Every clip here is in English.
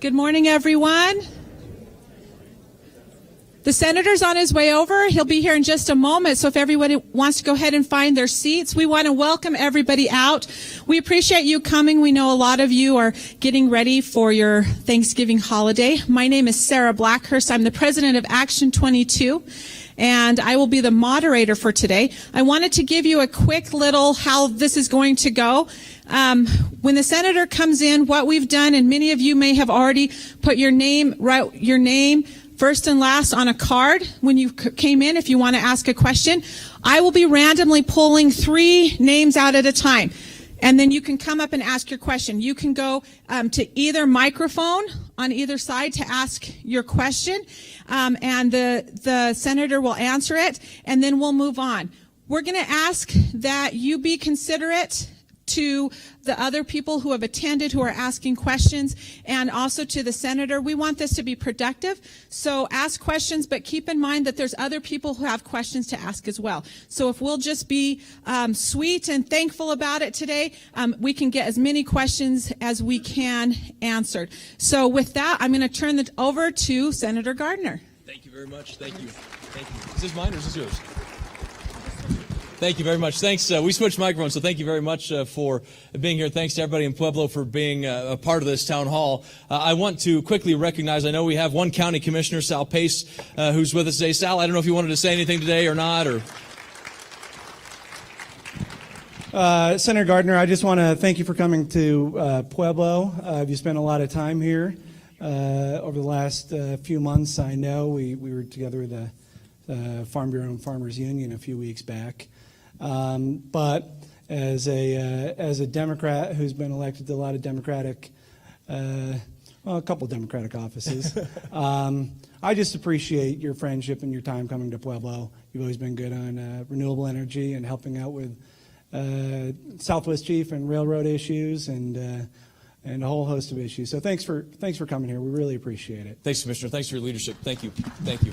Good morning, everyone. The senator's on his way over. He'll be here in just a moment, so if everybody wants to go ahead and find their seats, we want to welcome everybody out. We appreciate you coming. We know a lot of you are getting ready for your Thanksgiving holiday. My name is Sarah Blackhurst. I'm the president of Action 22, and I will be the moderator for today. I wanted to give you a quick little how this is going to go. When the senator comes in, what we've done, and many of you may have already put your name, write your name first and last on a card when you came in if you want to ask a question. I will be randomly pulling 3 names out at a time, and then you can come up and ask your question. You can go to either microphone on either side to ask your question, and the senator will answer it, and then we'll move on. We're going to ask that you be considerate to the other people who have attended, who are asking questions, and also to the senator. We want this to be productive, so ask questions, but keep in mind that there's other people who have questions to ask as well. So if we'll just be sweet and thankful about it today, we can get as many questions as we can answered. So with that, I'm going to turn it over to Senator Gardner. Thank you very much. Thank you. Thank you. Is this mine or is this yours? Thank you very much. Thanks. We switched microphones, so thank you very much for being here. Thanks to everybody in Pueblo for being a part of this town hall. I want to quickly recognize, I know we have one county commissioner, Sal Pace, who's with us today. Sal, I don't know if you wanted to say anything today or not. Senator Gardner, I just want to thank you for coming to Pueblo. You spent a lot of time here over the last few months. I know we were together with the Farm Bureau and Farmers Union a few weeks back. But as a Democrat who's been elected to a lot of Democratic, a couple Democratic offices, I just appreciate your friendship and your time coming to Pueblo. You've always been good on renewable energy and helping out with Southwest Chief and railroad issues and a whole host of issues. So thanks for coming here. We really appreciate it. Thanks, Commissioner. Thanks for your leadership. Thank you. Thank you.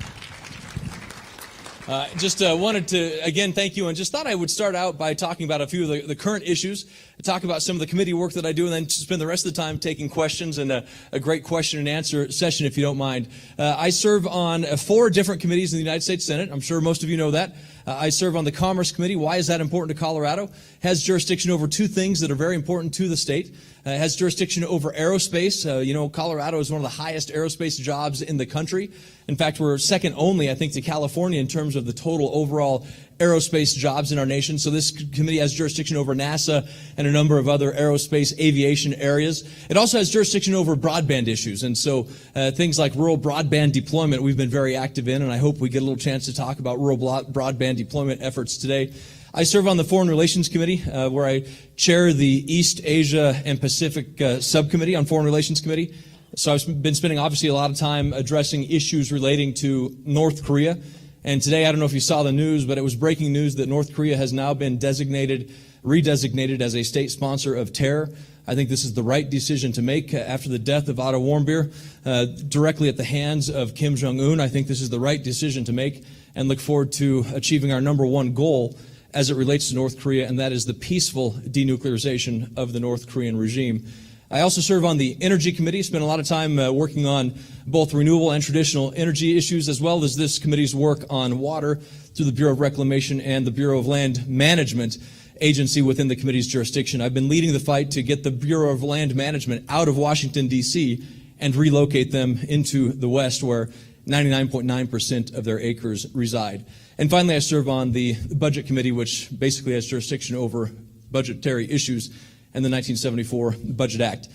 Just wanted to, again, thank you, and just thought I would start out by talking about a few of the current issues, talk about some of the committee work that I do, and then spend the rest of the time taking questions and a great question and answer session, if you don't mind. I serve on 4 different committees in the United States Senate. I'm sure most of you know that. I serve on the Commerce Committee. Why is that important to Colorado? Has jurisdiction over 2 things that are very important to the state. Has jurisdiction over aerospace. Colorado is one of the highest aerospace jobs in the country. In fact, we're second only, I think, to California in terms of the total overall aerospace jobs in our nation. So this committee has jurisdiction over NASA and a number of other aerospace aviation areas. It also has jurisdiction over broadband issues. And so things like rural broadband deployment we've been very active in, and I hope we get a little chance to talk about rural broadband deployment efforts today. I serve on the Foreign Relations Committee, where I chair the East Asia and Pacific Subcommittee on Foreign Relations Committee. So I've been spending obviously a lot of time addressing issues relating to North Korea. And today, I don't know if you saw the news, but it was breaking news that North Korea has now been redesignated as a state sponsor of terror. I think this is the right decision to make after the death of Otto Warmbier, directly at the hands of Kim Jong-un. I think this is the right decision to make, and look forward to achieving our number 1 goal as it relates to North Korea, and that is the peaceful denuclearization of the North Korean regime. I also serve on the Energy Committee, spend a lot of time working on both renewable and traditional energy issues, as well as this committee's work on water through the Bureau of Reclamation and the Bureau of Land Management agency within the committee's jurisdiction. I've been leading the fight to get the Bureau of Land Management out of Washington, D.C., and relocate them into the West, where 99.9% of their acres reside. And finally, I serve on the Budget Committee, which basically has jurisdiction over budgetary issues and the 1974 Budget Act.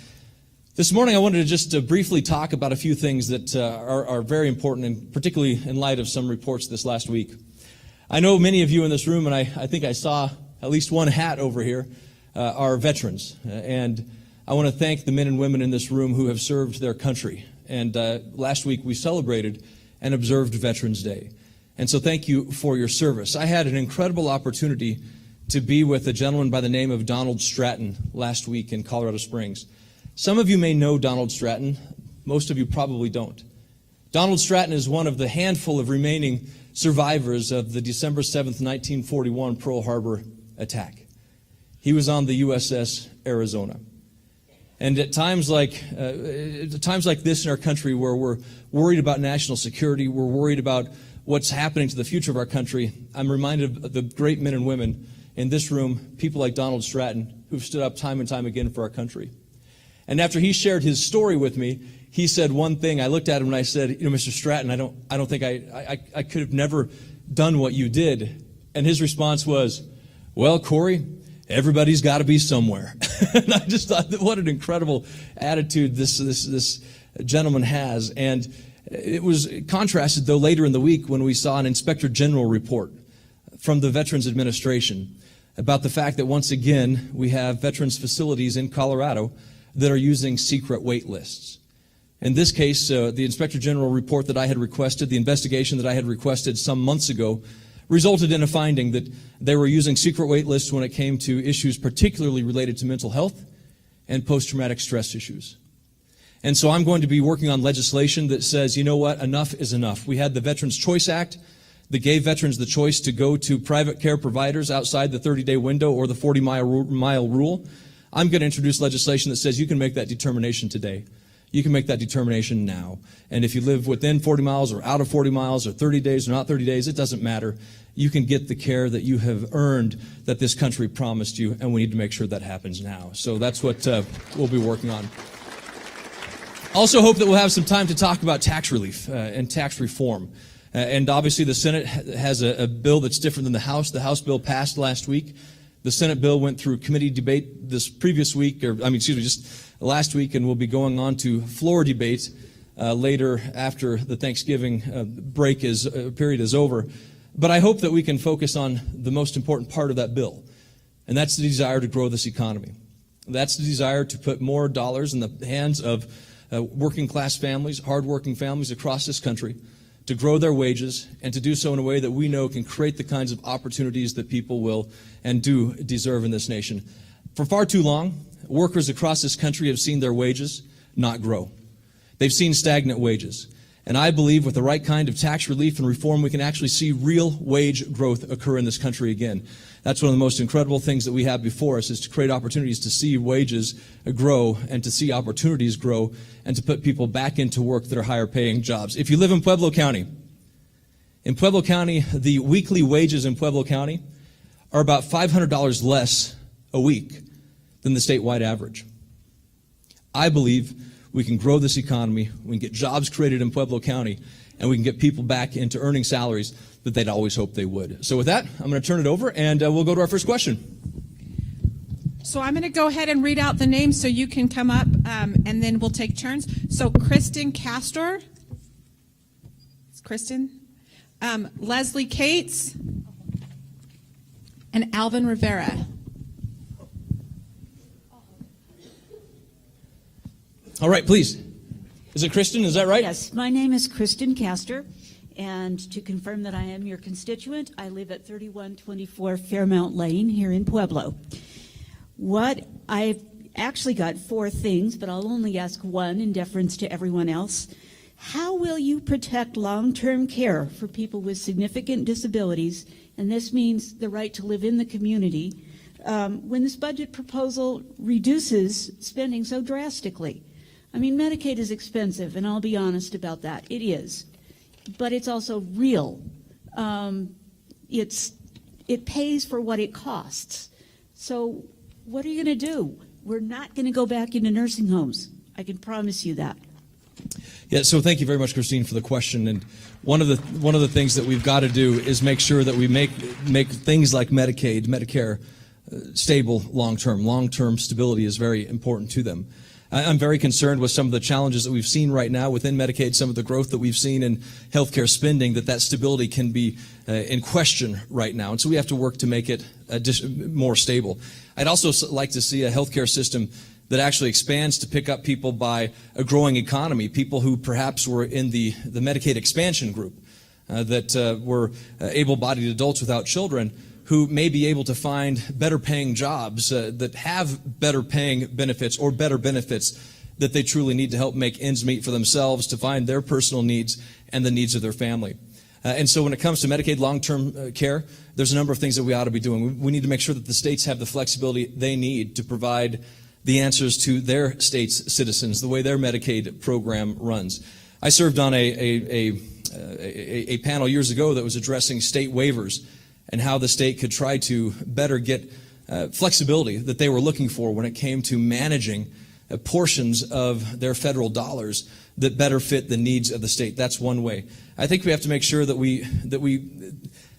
This morning, I wanted to just briefly talk about a few things that are very important, and particularly in light of some reports this last week. I know many of you in this room, and I think I saw at least one hat over here, are veterans. And I want to thank the men and women in this room who have served their country. And last week, we celebrated and observed Veterans Day. And so thank you for your service. I had an incredible opportunity to be with a gentleman by the name of Donald Stratton last week in Colorado Springs. Some of you may know Donald Stratton. Most of you probably don't. Donald Stratton is one of the handful of remaining survivors of the December 7th, 1941 Pearl Harbor attack. He was on the USS Arizona. And at times like this in our country, where we're worried about national security, we're worried about what's happening to the future of our country, I'm reminded of the great men and women in this room, people like Donald Stratton, who've stood up time and time again for our country. And after he shared his story with me, he said one thing. I looked at him and I said, Mr. Stratton, I don't think I could have never done what you did. And his response was, well, Cory, everybody's got to be somewhere. And I just thought, what an incredible attitude this gentleman has. And it was contrasted, though, later in the week when we saw an Inspector General report from the Veterans Administration about the fact that once again we have veterans facilities in Colorado that are using secret wait lists. In this case, the Inspector General report that I had requested, the investigation that I had requested some months ago, resulted in a finding that they were using secret wait lists when it came to issues particularly related to mental health and post-traumatic stress issues. And so I'm going to be working on legislation that says, you know what, enough is enough. We had the Veterans Choice Act that gave veterans the choice to go to private care providers outside the 30-day window or the 40-mile rule. I'm going to introduce legislation that says you can make that determination today. You can make that determination now. And if you live within 40 miles or out of 40 miles or 30 days or not 30 days, it doesn't matter. You can get the care that you have earned that this country promised you, and we need to make sure that happens now. So that's what we'll be working on. Also hope that we'll have some time to talk about tax relief and tax reform. And obviously the Senate has a bill that's different than the House. The House bill passed last week. The Senate bill went through committee debate this previous week, just last week, and will be going on to floor debate later after the Thanksgiving period is over. But I hope that we can focus on the most important part of that bill, and that's the desire to grow this economy. That's the desire to put more dollars in the hands of working class families, hardworking families across this country, to grow their wages, and to do so in a way that we know can create the kinds of opportunities that people will and do deserve in this nation. For far too long, workers across this country have seen their wages not grow. They've seen stagnant wages. And I believe with the right kind of tax relief and reform, we can actually see real wage growth occur in this country again. That's one of the most incredible things that we have before us, is to create opportunities to see wages grow and to see opportunities grow and to put people back into work that are higher paying jobs. If you live in Pueblo County, the weekly wages in Pueblo County are about $500 less a week than the statewide average. I believe we can grow this economy, we can get jobs created in Pueblo County, and we can get people back into earning salaries that they'd always hoped they would. So with that, I'm going to turn it over, and we'll go to our first question. So I'm going to go ahead and read out the names so you can come up, and then we'll take turns. So Kristen Castor. It's Kristen. Leslie Cates. And Alvin Rivera. All right, please. Is it Kristen? Is that right? Yes, my name is Kristen Castor, and to confirm that I am your constituent, I live at 3124 Fairmount Lane here in Pueblo. I've actually got 4 things, but I'll only ask one in deference to everyone else. How will you protect long-term care for people with significant disabilities, and this means the right to live in the community, when this budget proposal reduces spending so drastically? I mean, Medicaid is expensive, and I'll be honest about that. It is. But it's also real. It pays for what it costs. So what are you going to do? We're not going to go back into nursing homes. I can promise you that. Yeah, so thank you very much, Christine, for the question. And one of the things that we've got to do is make sure that we make things like Medicaid, Medicare, stable long-term. Long-term stability is very important to them. I'm very concerned with some of the challenges that we've seen right now within Medicaid, some of the growth that we've seen in healthcare spending, that stability can be in question right now. And so we have to work to make it more stable. I'd also like to see a healthcare system that actually expands to pick up people by a growing economy, people who perhaps were in the Medicaid expansion group, that were able-bodied adults without children, who may be able to find better paying jobs that have better paying benefits or better benefits that they truly need to help make ends meet for themselves, to find their personal needs and the needs of their family. And so when it comes to Medicaid long-term care, there's a number of things that we ought to be doing. We need to make sure that the states have the flexibility they need to provide the answers to their state's citizens, the way their Medicaid program runs. I served on a panel years ago that was addressing state waivers and how the state could try to better get flexibility that they were looking for when it came to managing portions of their federal dollars that better fit the needs of the state. That's one way. I think we have to make sure that we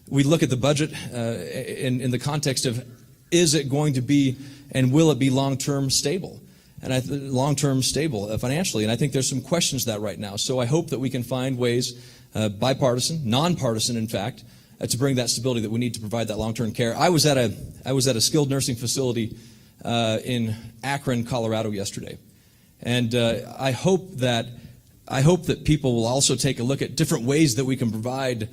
look at the budget in the context of, is it going to be and will it be long-term stable? And long-term stable financially. And I think there's some questions to that right now. So I hope that we can find ways, bipartisan, nonpartisan in fact, to bring that stability that we need to provide that long-term care. I was at a skilled nursing facility in Akron, Colorado yesterday. And I hope that people will also take a look at different ways that we can provide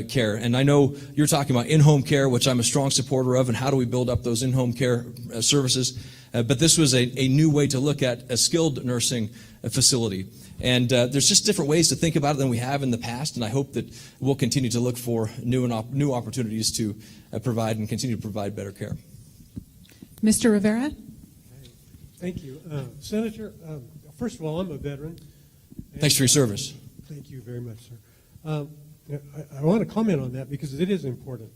care. And I know you're talking about in-home care, which I'm a strong supporter of, and how do we build up those in-home care services. But this was a new way to look at a skilled nursing facility. And there's just different ways to think about it than we have in the past, and I hope that we'll continue to look for new opportunities to provide and continue to provide better care. Mr. Rivera? Thank you. Senator, first of all, I'm a veteran. Thanks for your service. Thank you very much, sir. I want to comment on that because it is important.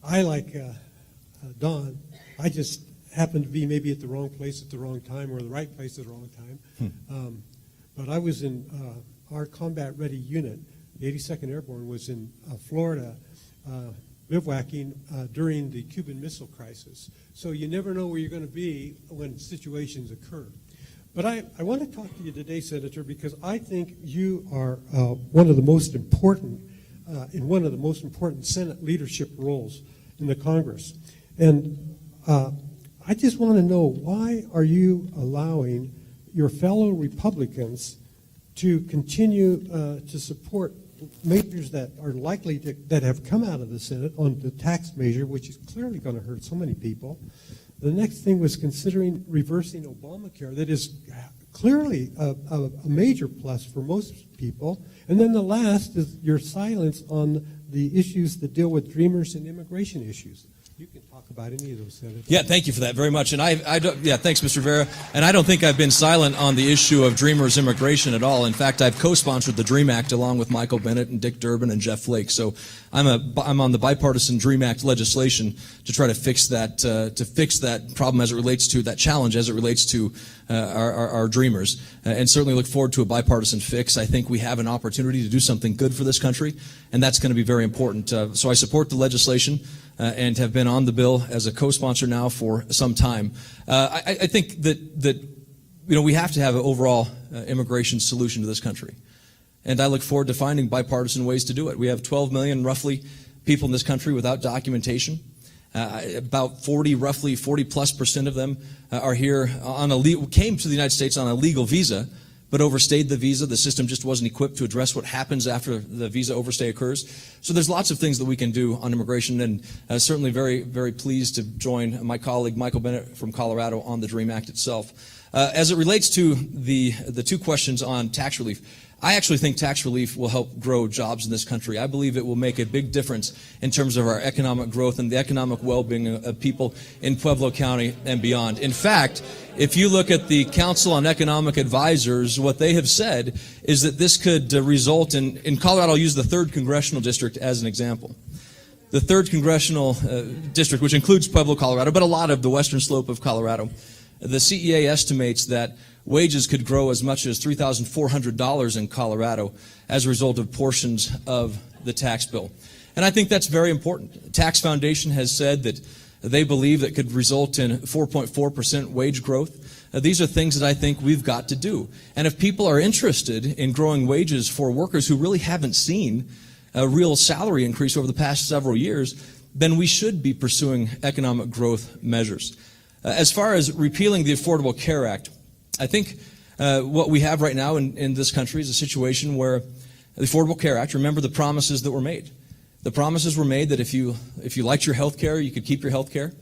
I, like Don, I just happened to be maybe at the wrong place at the wrong time or the right place at the wrong time. But I was in our combat-ready unit. The 82nd Airborne was in Florida bivouacking during the Cuban Missile Crisis. So you never know where you're going to be when situations occur. But I want to talk to you today, Senator, because I think you are one of the most important Senate leadership roles in the Congress. And I just want to know, why are you allowing your fellow Republicans to continue to support measures that are likely that have come out of the Senate on the tax measure, which is clearly going to hurt so many people? The next thing was considering reversing Obamacare, that is clearly a major plus for most people. And then the last is your silence on the issues that deal with Dreamers and immigration issues. You can talk about any of those, Senator. Yeah, thank you for that very much. And thanks, Mr. Rivera. And I don't think I've been silent on the issue of Dreamers immigration at all. In fact, I've co-sponsored the DREAM Act along with Michael Bennett and Dick Durbin and Jeff Flake. So I'm on the bipartisan DREAM Act legislation to try to fix that problem as it relates to that challenge as it relates to our dreamers, and certainly look forward to a bipartisan fix. I think we have an opportunity to do something good for this country, and that's going to be very important. So I support the legislation and have been on the bill as a co-sponsor now for some time. I think that we have to have an overall immigration solution to this country, and I look forward to finding bipartisan ways to do it. We have 12 million roughly people in this country without documentation. About 40% of them are here came to the United States on a legal visa, but overstayed the visa. The system just wasn't equipped to address what happens after the visa overstay occurs. So there's lots of things that we can do on immigration, and certainly very, very pleased to join my colleague Michael Bennett from Colorado on the DREAM Act itself. As it relates to the two questions on tax relief, I actually think tax relief will help grow jobs in this country. I believe it will make a big difference in terms of our economic growth and the economic well-being of people in Pueblo County and beyond. In fact, if you look at the Council on Economic Advisors, what they have said is that this could result in Colorado, I'll use the 3rd Congressional District as an example. The 3rd Congressional District, which includes Pueblo, Colorado, but a lot of the western slope of Colorado, the CEA estimates that wages could grow as much as $3,400 in Colorado as a result of portions of the tax bill. And I think that's very important. The Tax Foundation has said that they believe that could result in 4.4% wage growth. These are things that I think we've got to do. And if people are interested in growing wages for workers who really haven't seen a real salary increase over the past several years, then we should be pursuing economic growth measures. As far as repealing the Affordable Care Act, I think what we have right now in this country is a situation where the Affordable Care Act, remember the promises that were made. The promises were made that if you liked your health care, you could keep your health care.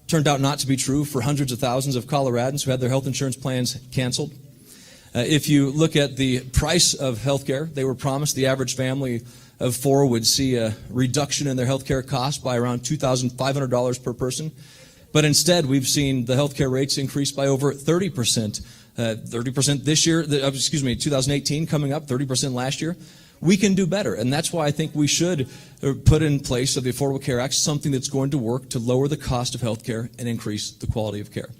Turned out not to be true for hundreds of thousands of Coloradans who had their health insurance plans canceled. If you look at the price of health care, they were promised the average family of 4 would see a reduction in their health care costs by around $2,500 per person. But instead, we've seen the healthcare rates increase by over 30%. 30% this year, 2018 coming up, 30% last year. We can do better, and that's why I think we should put in place of the Affordable Care Act something that's going to work to lower the cost of health care and increase the quality of care.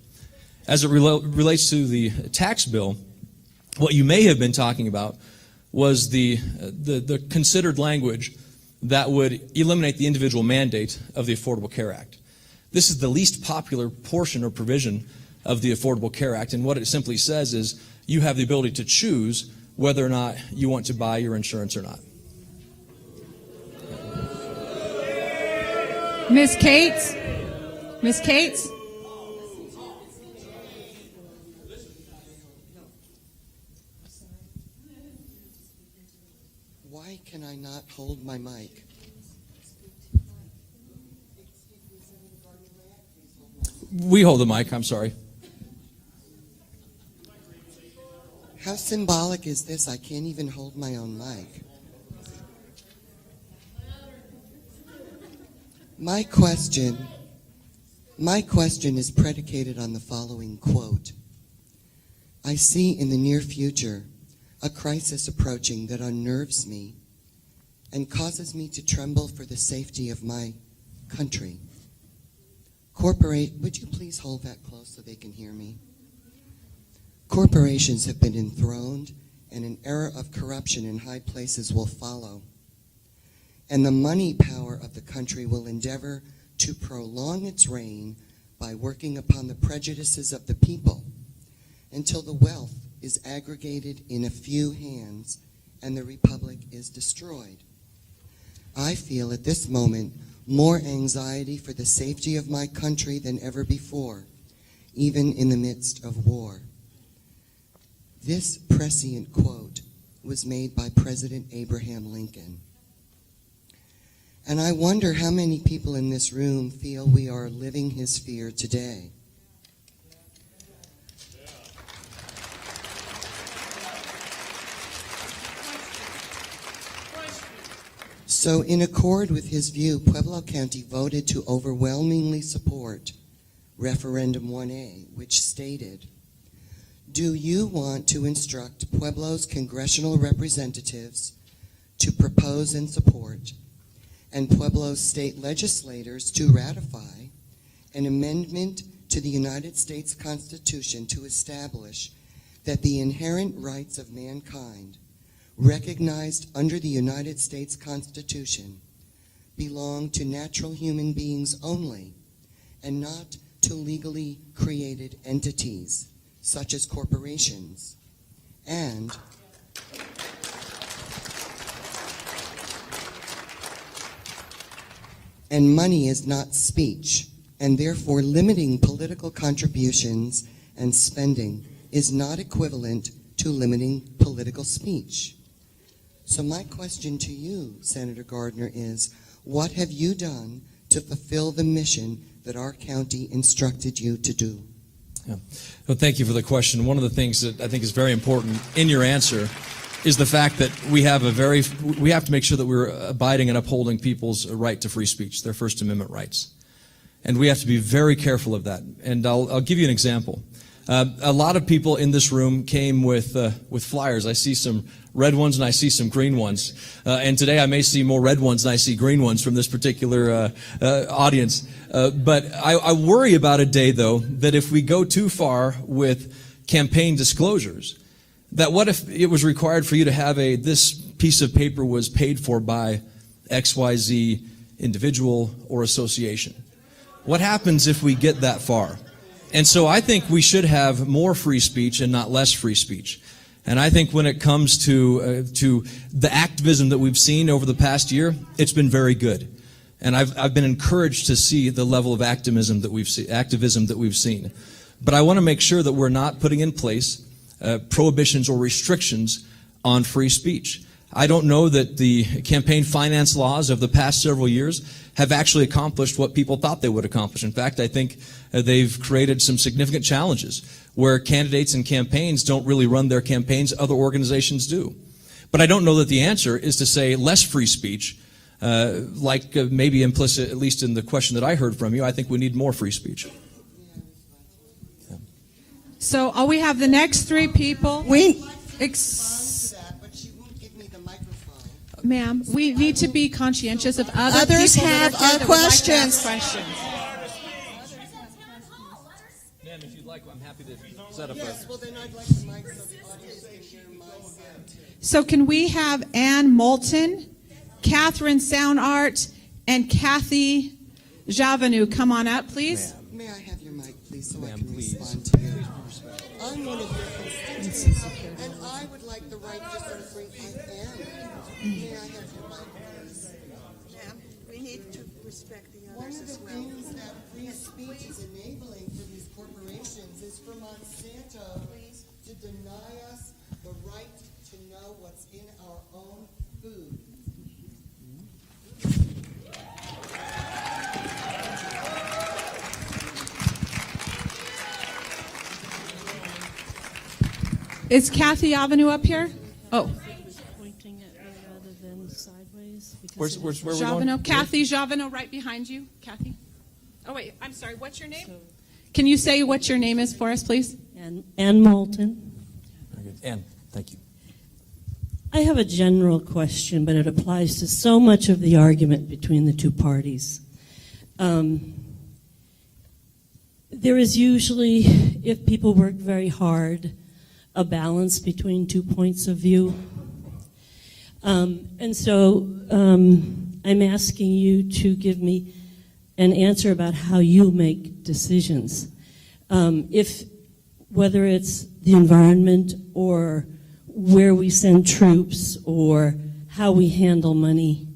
As it relates to the tax bill, what you may have been talking about was the considered language that would eliminate the individual mandate of the Affordable Care Act. This is the least popular portion or provision of the Affordable Care Act, and what it simply says is you have the ability to choose whether or not you want to buy your insurance or not. Ms. Cates? Ms. Cates? Why can I not hold my mic? We hold the mic, I'm sorry. How symbolic is this? I can't even hold my own mic. My question is predicated on the following quote. I see in the near future a crisis approaching that unnerves me and causes me to tremble for the safety of my country. Would you please hold that close so they can hear me? Corporations have been enthroned, and an era of corruption in high places will follow. And the money power of the country will endeavor to prolong its reign by working upon the prejudices of the people until the wealth is aggregated in a few hands and the republic is destroyed. I feel at this moment more anxiety for the safety of my country than ever before, even in the midst of war. This prescient quote was made by President Abraham Lincoln. And I wonder how many people in this room feel we are living his fear today. So in accord with his view, Pueblo County voted to overwhelmingly support Referendum 1A, which stated, do you want to instruct Pueblo's congressional representatives to propose and support, and Pueblo's state legislators to ratify an amendment to the United States Constitution to establish that the inherent rights of mankind recognized under the United States Constitution belong to natural human beings only and not to legally created entities such as corporations, and money is not speech, and therefore limiting political contributions and spending is not equivalent to limiting political speech. So my question to you, Senator Gardner, is what have you done to fulfill the mission that our county instructed you to do? Yeah. Well, thank you for the question. One of the things that I think is very important in your answer is the fact that we have to make sure that we're abiding and upholding people's right to free speech, their First Amendment rights. And we have to be very careful of that. And I'll give you an example. A lot of people in this room came with flyers. I see some red ones and I see some green ones. And today I may see more red ones than I see green ones from this particular audience. But I worry about a day, though, that if we go too far with campaign disclosures, that what if it was required for you to have this piece of paper was paid for by XYZ individual or association? What happens if we get that far? And so I think we should have more free speech and not less free speech. And I think when it comes to the activism that we've seen over the past year, it's been very good. And I've been encouraged to see the level of activism that we've seen. But I want to make sure that we're not putting in place prohibitions or restrictions on free speech. I don't know that the campaign finance laws of the past several years have actually accomplished what people thought they would accomplish. In fact, I think they've created some significant challenges where candidates and campaigns don't really run their campaigns, other organizations do. But I don't know that the answer is to say less free speech, maybe implicit, at least in the question that I heard from you. I think we need more free speech. So we have the next three people. But she won't give me the microphone. Ma'am, we need to be conscientious of other Others people have that are here that would like to ask questions. Ma'am, if you'd like, I'm happy to set up Yes, well then I'd like the mic so the audience can hear my sound. So can we have Ann Moulton, Catherine Soundart, and Kathy Javanu come on up, please? May I have your mic, please, so I Ma'am, can please. respond to you? I'm one of your constituents, and I would like the right to sort of bring, I am. May I have your mic, please? Ma'am, we need to respect the One others of as the well. things that free speech is enabling for these corporations is for Monsanto to deny us the right to know what's in our own food. Is Kathy Javanu up here? Oh, Pointing at me rather than sideways. Because Where are we going? Javanu. Kathy Javanu right behind you. Kathy? Oh, wait, I'm sorry. What's your name? Can you say what your name is for us, please? Ann Moulton. Very good. Ann, thank you. I have a general question, but it applies to so much of the argument between the two parties. There is usually, if people work very hard, a balance between 2 points of view. And so I'm asking you to give me an answer about how you make decisions. Whether it's the environment or where we send troops or how we handle money,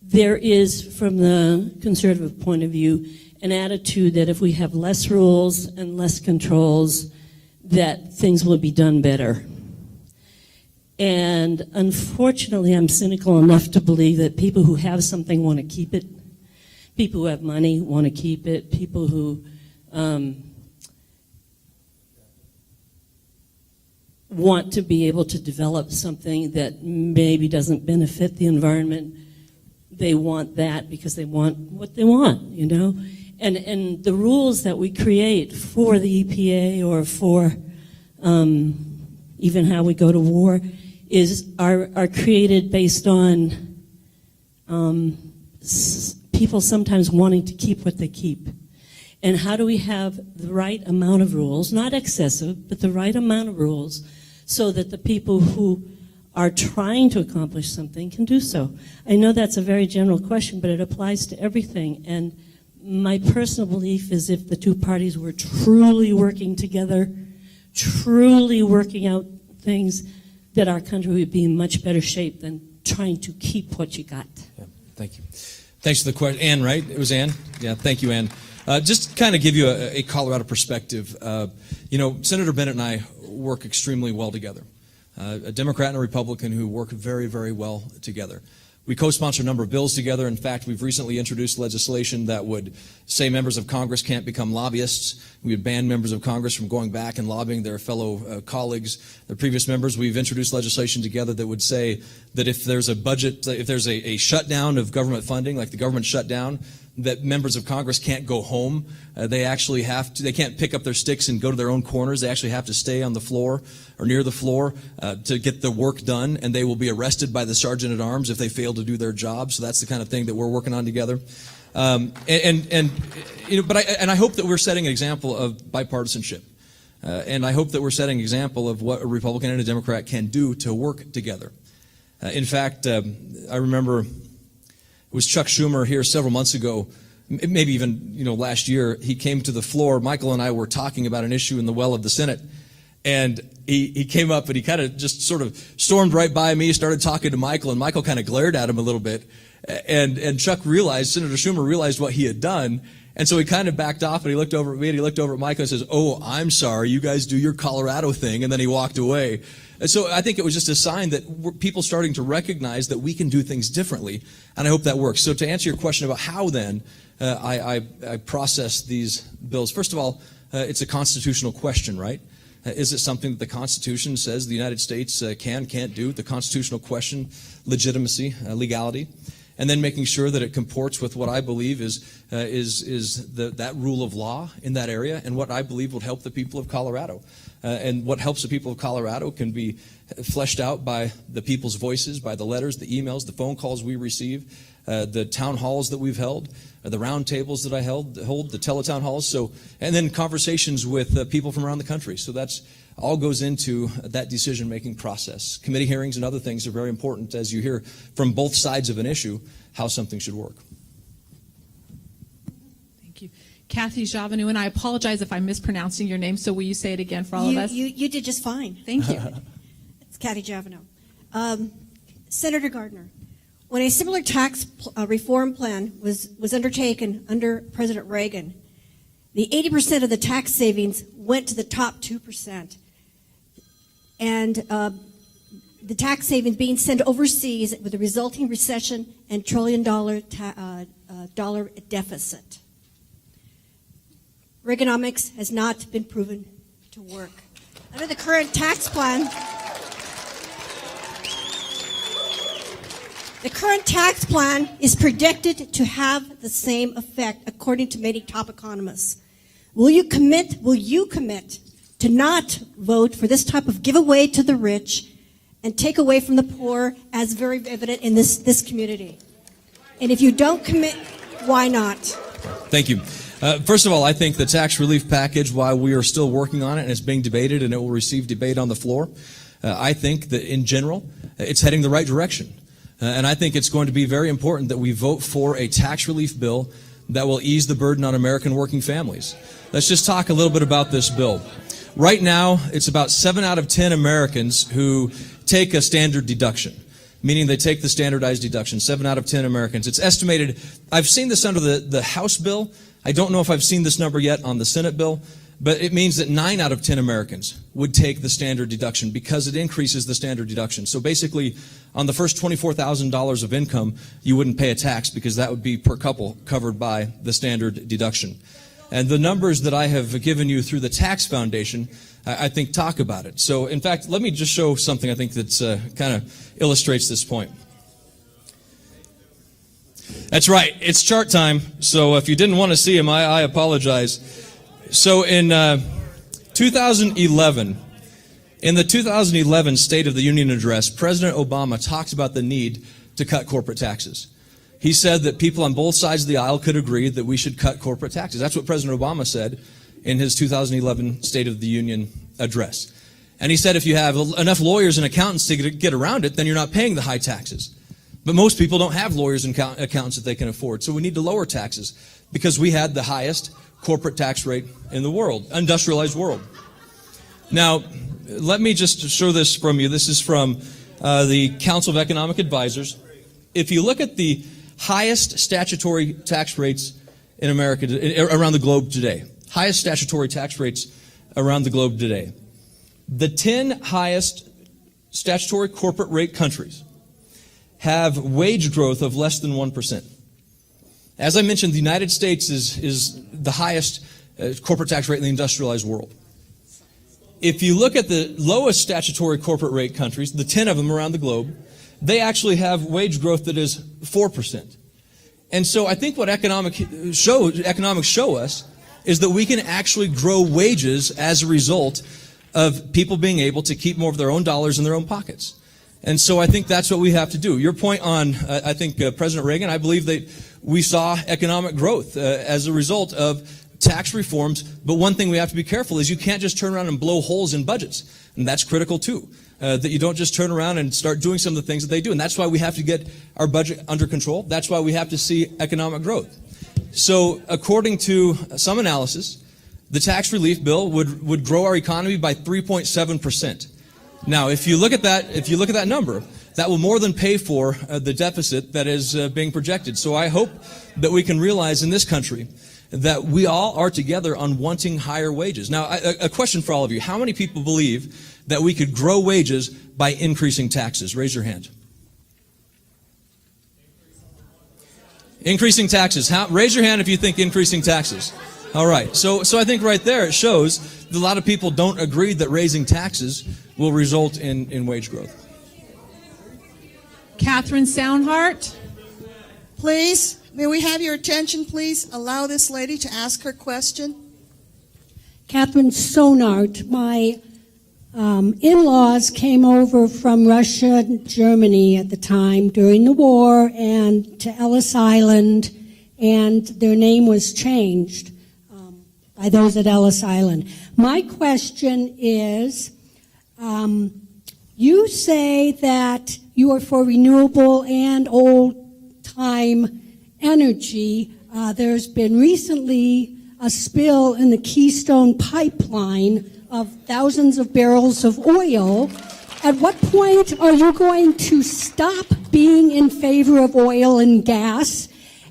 there is, from the conservative point of view, an attitude that if we have less rules and less controls, that things will be done better. And unfortunately, I'm cynical enough to believe that people who have something want to keep it. People who have money want to keep it. People who want to be able to develop something that maybe doesn't benefit the environment. They want that because they want what they want, you know? And the rules that we create for the EPA or for even how we go to war are created based on people sometimes wanting to keep what they keep. And how do we have the right amount of rules, not excessive, but the right amount of rules so that the people who are trying to accomplish something can do so? I know that's a very general question, but it applies to everything. And my personal belief is if the two parties were truly working together, truly working out things, that our country would be in much better shape than trying to keep what you got. Yeah, thank you. Thanks for the question. Ann, right? It was Ann? Yeah, thank you, Ann. Just to kind of give you a Colorado perspective, Senator Bennett and I work extremely well together. A Democrat and a Republican who work very, very well together. We co-sponsor a number of bills together. In fact, we've recently introduced legislation that would say members of Congress can't become lobbyists. We would ban members of Congress from going back and lobbying their fellow colleagues, their previous members. We've introduced legislation together that would say that if there's a budget, if there's a shutdown of government funding, like the government shutdown, that members of Congress can't go home. They actually have to, they can't pick up their sticks and go to their own corners. They actually have to stay on the floor or near the floor to get the work done, and they will be arrested by the sergeant at arms if they fail to do their job. So that's the kind of thing that we're working on together. But I hope that we're setting an example of bipartisanship. And I hope that we're setting an example of what a Republican and a Democrat can do to work together. In fact, I remember it was Chuck Schumer here several months ago, maybe even last year. He came to the floor. Michael and I were talking about an issue in the well of the Senate, and he came up and he kind of just sort of stormed right by me, started talking to Michael, and Michael kind of glared at him a little bit. And Chuck realized, Senator Schumer realized what he had done, and so he kind of backed off and he looked over at me and he looked over at Michael and says, "Oh, I'm sorry, you guys do your Colorado thing," and then he walked away. And so I think it was just a sign that people starting to recognize that we can do things differently, and I hope that works. So to answer your question about how then I process these bills, first of all, it's a constitutional question, right? Is it something that the Constitution says the United States can't do? The constitutional question, legitimacy, legality. and then making sure that it comports with what I believe is that rule of law in that area, and what I believe will help the people of Colorado. And what helps the people of Colorado can be fleshed out by the people's voices, by the letters, the emails, the phone calls we receive, the town halls that we've held, the round tables that I hold, the teletown halls, and then conversations with people from around the country. So that's all goes into that decision-making process. Committee hearings and other things are very important as you hear from both sides of an issue how something should work. Thank you. Kathy Javanu, and I apologize if I'm mispronouncing your name, so will you say it again for all of us? You did just fine. Thank you. It's Kathy Javano. Senator Gardner, when a similar tax reform plan was undertaken under President Reagan, the 80% of the tax savings went to the top 2%. And the tax savings being sent overseas with a resulting recession and $1 trillion dollar deficit. Reaganomics has not been proven to work. Under the current tax plan, the current tax plan is predicted to have the same effect, according to many top economists. Will you commit to not vote for this type of giveaway to the rich and take away from the poor, as very evident in this community? And if you don't commit, why not? Thank you. First of all, I think the tax relief package, while we are still working on it and it's being debated and it will receive debate on the floor, I think that in general, it's heading the right direction. And I think it's going to be very important that we vote for a tax relief bill that will ease the burden on American working families. Let's just talk a little bit about this bill. Right now, it's about 7 out of 10 Americans who take a standard deduction, meaning they take the standardized deduction, 7 out of 10 Americans. It's estimated, I've seen this under the House bill. I don't know if I've seen this number yet on the Senate bill, but it means that 9 out of 10 Americans would take the standard deduction because it increases the standard deduction. So basically, on the first $24,000 of income, you wouldn't pay a tax because that would be per couple covered by the standard deduction. And the numbers that I have given you through the Tax Foundation, I think talk about it. So in fact, let me just show something I think that's kind of illustrates this point. That's right, it's chart time. So if you didn't want to see them, I apologize. So in 2011, in the 2011 State of the Union address, President Obama talked about the need to cut corporate taxes. He said that people on both sides of the aisle could agree that we should cut corporate taxes. That's what President Obama said in his 2011 State of the Union address. And he said if you have enough lawyers and accountants to get around it, then you're not paying the high taxes. But most people don't have lawyers and accountants that they can afford. So we need to lower taxes because we had the highest corporate tax rate in the world, industrialized world. Now, let me just show this from you. This is from the Council of Economic Advisors. If you look at the highest statutory tax rates in America, around the globe today, highest statutory tax rates around the globe today, the 10 highest statutory corporate rate countries have wage growth of less than 1%. As I mentioned, the United States is the highest corporate tax rate in the industrialized world. If you look at the lowest statutory corporate rate countries, the 10 of them around the globe, they actually have wage growth that is 4%. And so I think what economics show us is that we can actually grow wages as a result of people being able to keep more of their own dollars in their own pockets. And so I think that's what we have to do. Your point on, I think, President Reagan, I believe that we saw economic growth as a result of tax reforms. But one thing we have to be careful is you can't just turn around and blow holes in budgets. And that's critical, too, that you don't just turn around and start doing some of the things that they do. And that's why we have to get our budget under control. That's why we have to see economic growth. So according to some analysis, the tax relief bill would grow our economy by 3.7%. Now, if you look at that number, that will more than pay for the deficit that is being projected. So I hope that we can realize in this country that we all are together on wanting higher wages. Now, a question for all of you. How many people believe that we could grow wages by increasing taxes? Raise your hand. Increasing taxes. Raise your hand if you think increasing taxes. All right. So I think right there it shows that a lot of people don't agree that raising taxes will result in wage growth. Catherine Soundhart. Please, may we have your attention, please? Allow this lady to ask her question. Catherine Sonart, my in-laws came over from Russia and Germany at the time during the war and to Ellis Island, and their name was changed by those at Ellis Island. My question is, you say that you are for renewable and old-time energy. There's been recently a spill in the Keystone Pipeline of thousands of barrels of oil. At what point are you going to stop being in favor of oil and gas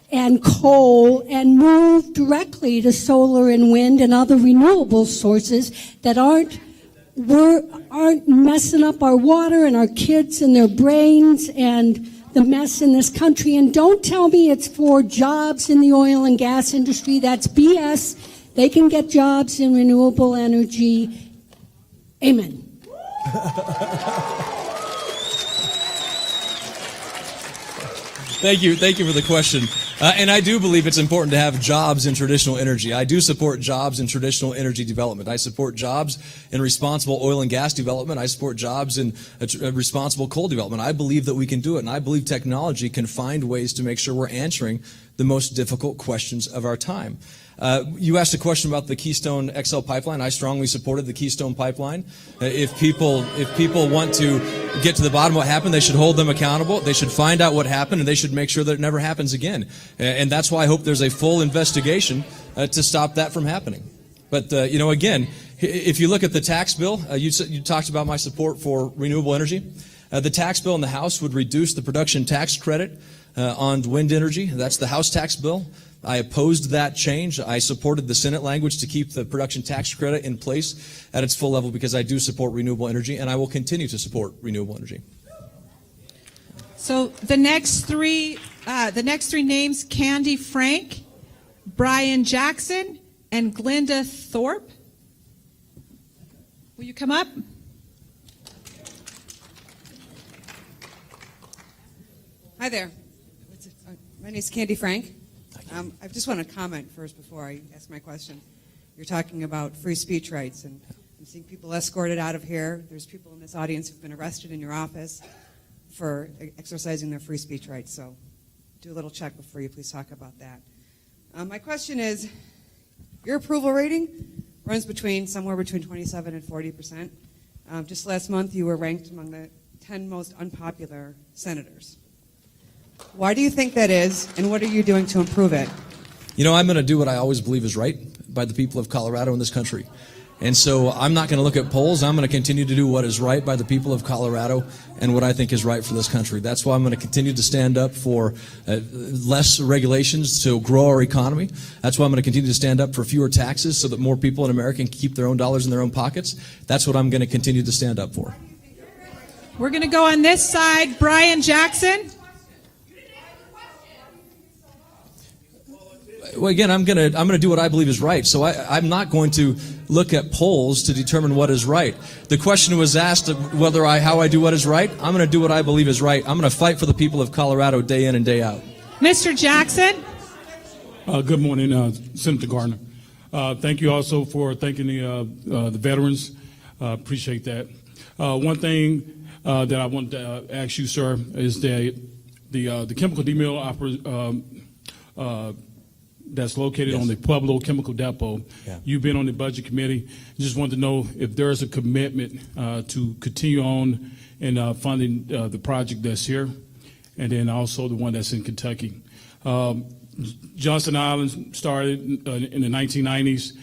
and coal and move directly to solar and wind and other renewable sources that aren't messing up our water and our kids and their brains and the mess in this country? And don't tell me it's for jobs in the oil and gas industry. That's BS. They can get jobs in renewable energy. Amen. Thank you for the question. And I do believe it's important to have jobs in traditional energy. I do support jobs in traditional energy development. I support jobs in responsible oil and gas development. I support jobs in responsible coal development. I believe that we can do it, and I believe technology can find ways to make sure we're answering the most difficult questions of our time. You asked a question about the Keystone XL pipeline. I strongly supported the Keystone pipeline. If people want to get to the bottom of what happened, they should hold them accountable. They should find out what happened, and they should make sure that it never happens again. And that's why I hope there's a full investigation to stop that from happening. But again, if you look at the tax bill, you talked about my support for renewable energy. The tax bill in the House would reduce the production tax credit on wind energy. That's the House tax bill. I opposed that change. I supported the Senate language to keep the production tax credit in place at its full level because I do support renewable energy, and I will continue to support renewable energy. So the next three names: Candy Frank, Brian Jackson, and Glenda Thorpe. Will you come up? Hi there. My name is Candy Frank. I just want to comment first before I ask my question. You're talking about free speech rights, and I'm seeing people escorted out of here. There's people in this audience who've been arrested in your office for exercising their free speech rights, so do a little check before you please talk about that. My question is, your approval rating runs somewhere between 27 and 40%. Just last month, you were ranked among the 10 most unpopular senators. Why do you think that is, and what are you doing to improve it? I'm going to do what I always believe is right by the people of Colorado and this country. And so I'm not going to look at polls. I'm going to continue to do what is right by the people of Colorado and what I think is right for this country. That's why I'm going to continue to stand up for less regulations to grow our economy. That's why I'm going to continue to stand up for fewer taxes so that more people in America can keep their own dollars in their own pockets. That's what I'm going to continue to stand up for. We're going to go on this side. Brian Jackson. Well, again, I'm going to do what I believe is right. So I'm not going to look at polls to determine what is right. The question was asked how I do what is right. I'm going to do what I believe is right. I'm going to fight for the people of Colorado day in and day out. Mr. Jackson. Good morning, Senator Gardner. Thank you also for thanking the veterans. Appreciate that. One thing that I want to ask you, sir, is that the chemical demill that's located on the Pueblo Chemical Depot. Yeah. You've been on the Budget Committee. Just wanted to know if there's a commitment to continue on in funding the project that's here, and then also the one that's in Kentucky. Johnson Island started in the 1990s.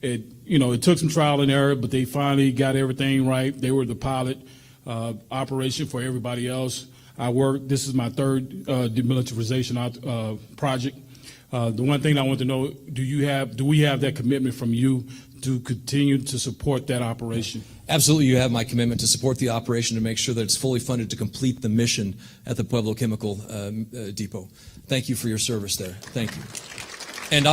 It took some trial and error, but they finally got everything right. They were the pilot operation for everybody else. This is my third demilitarization project. The one thing I want to know, do we have that commitment from you to continue to support that operation? Absolutely, you have my commitment to support the operation to make sure that it's fully funded to complete the mission at the Pueblo Chemical Depot. Thank you for your service there. Thank you. And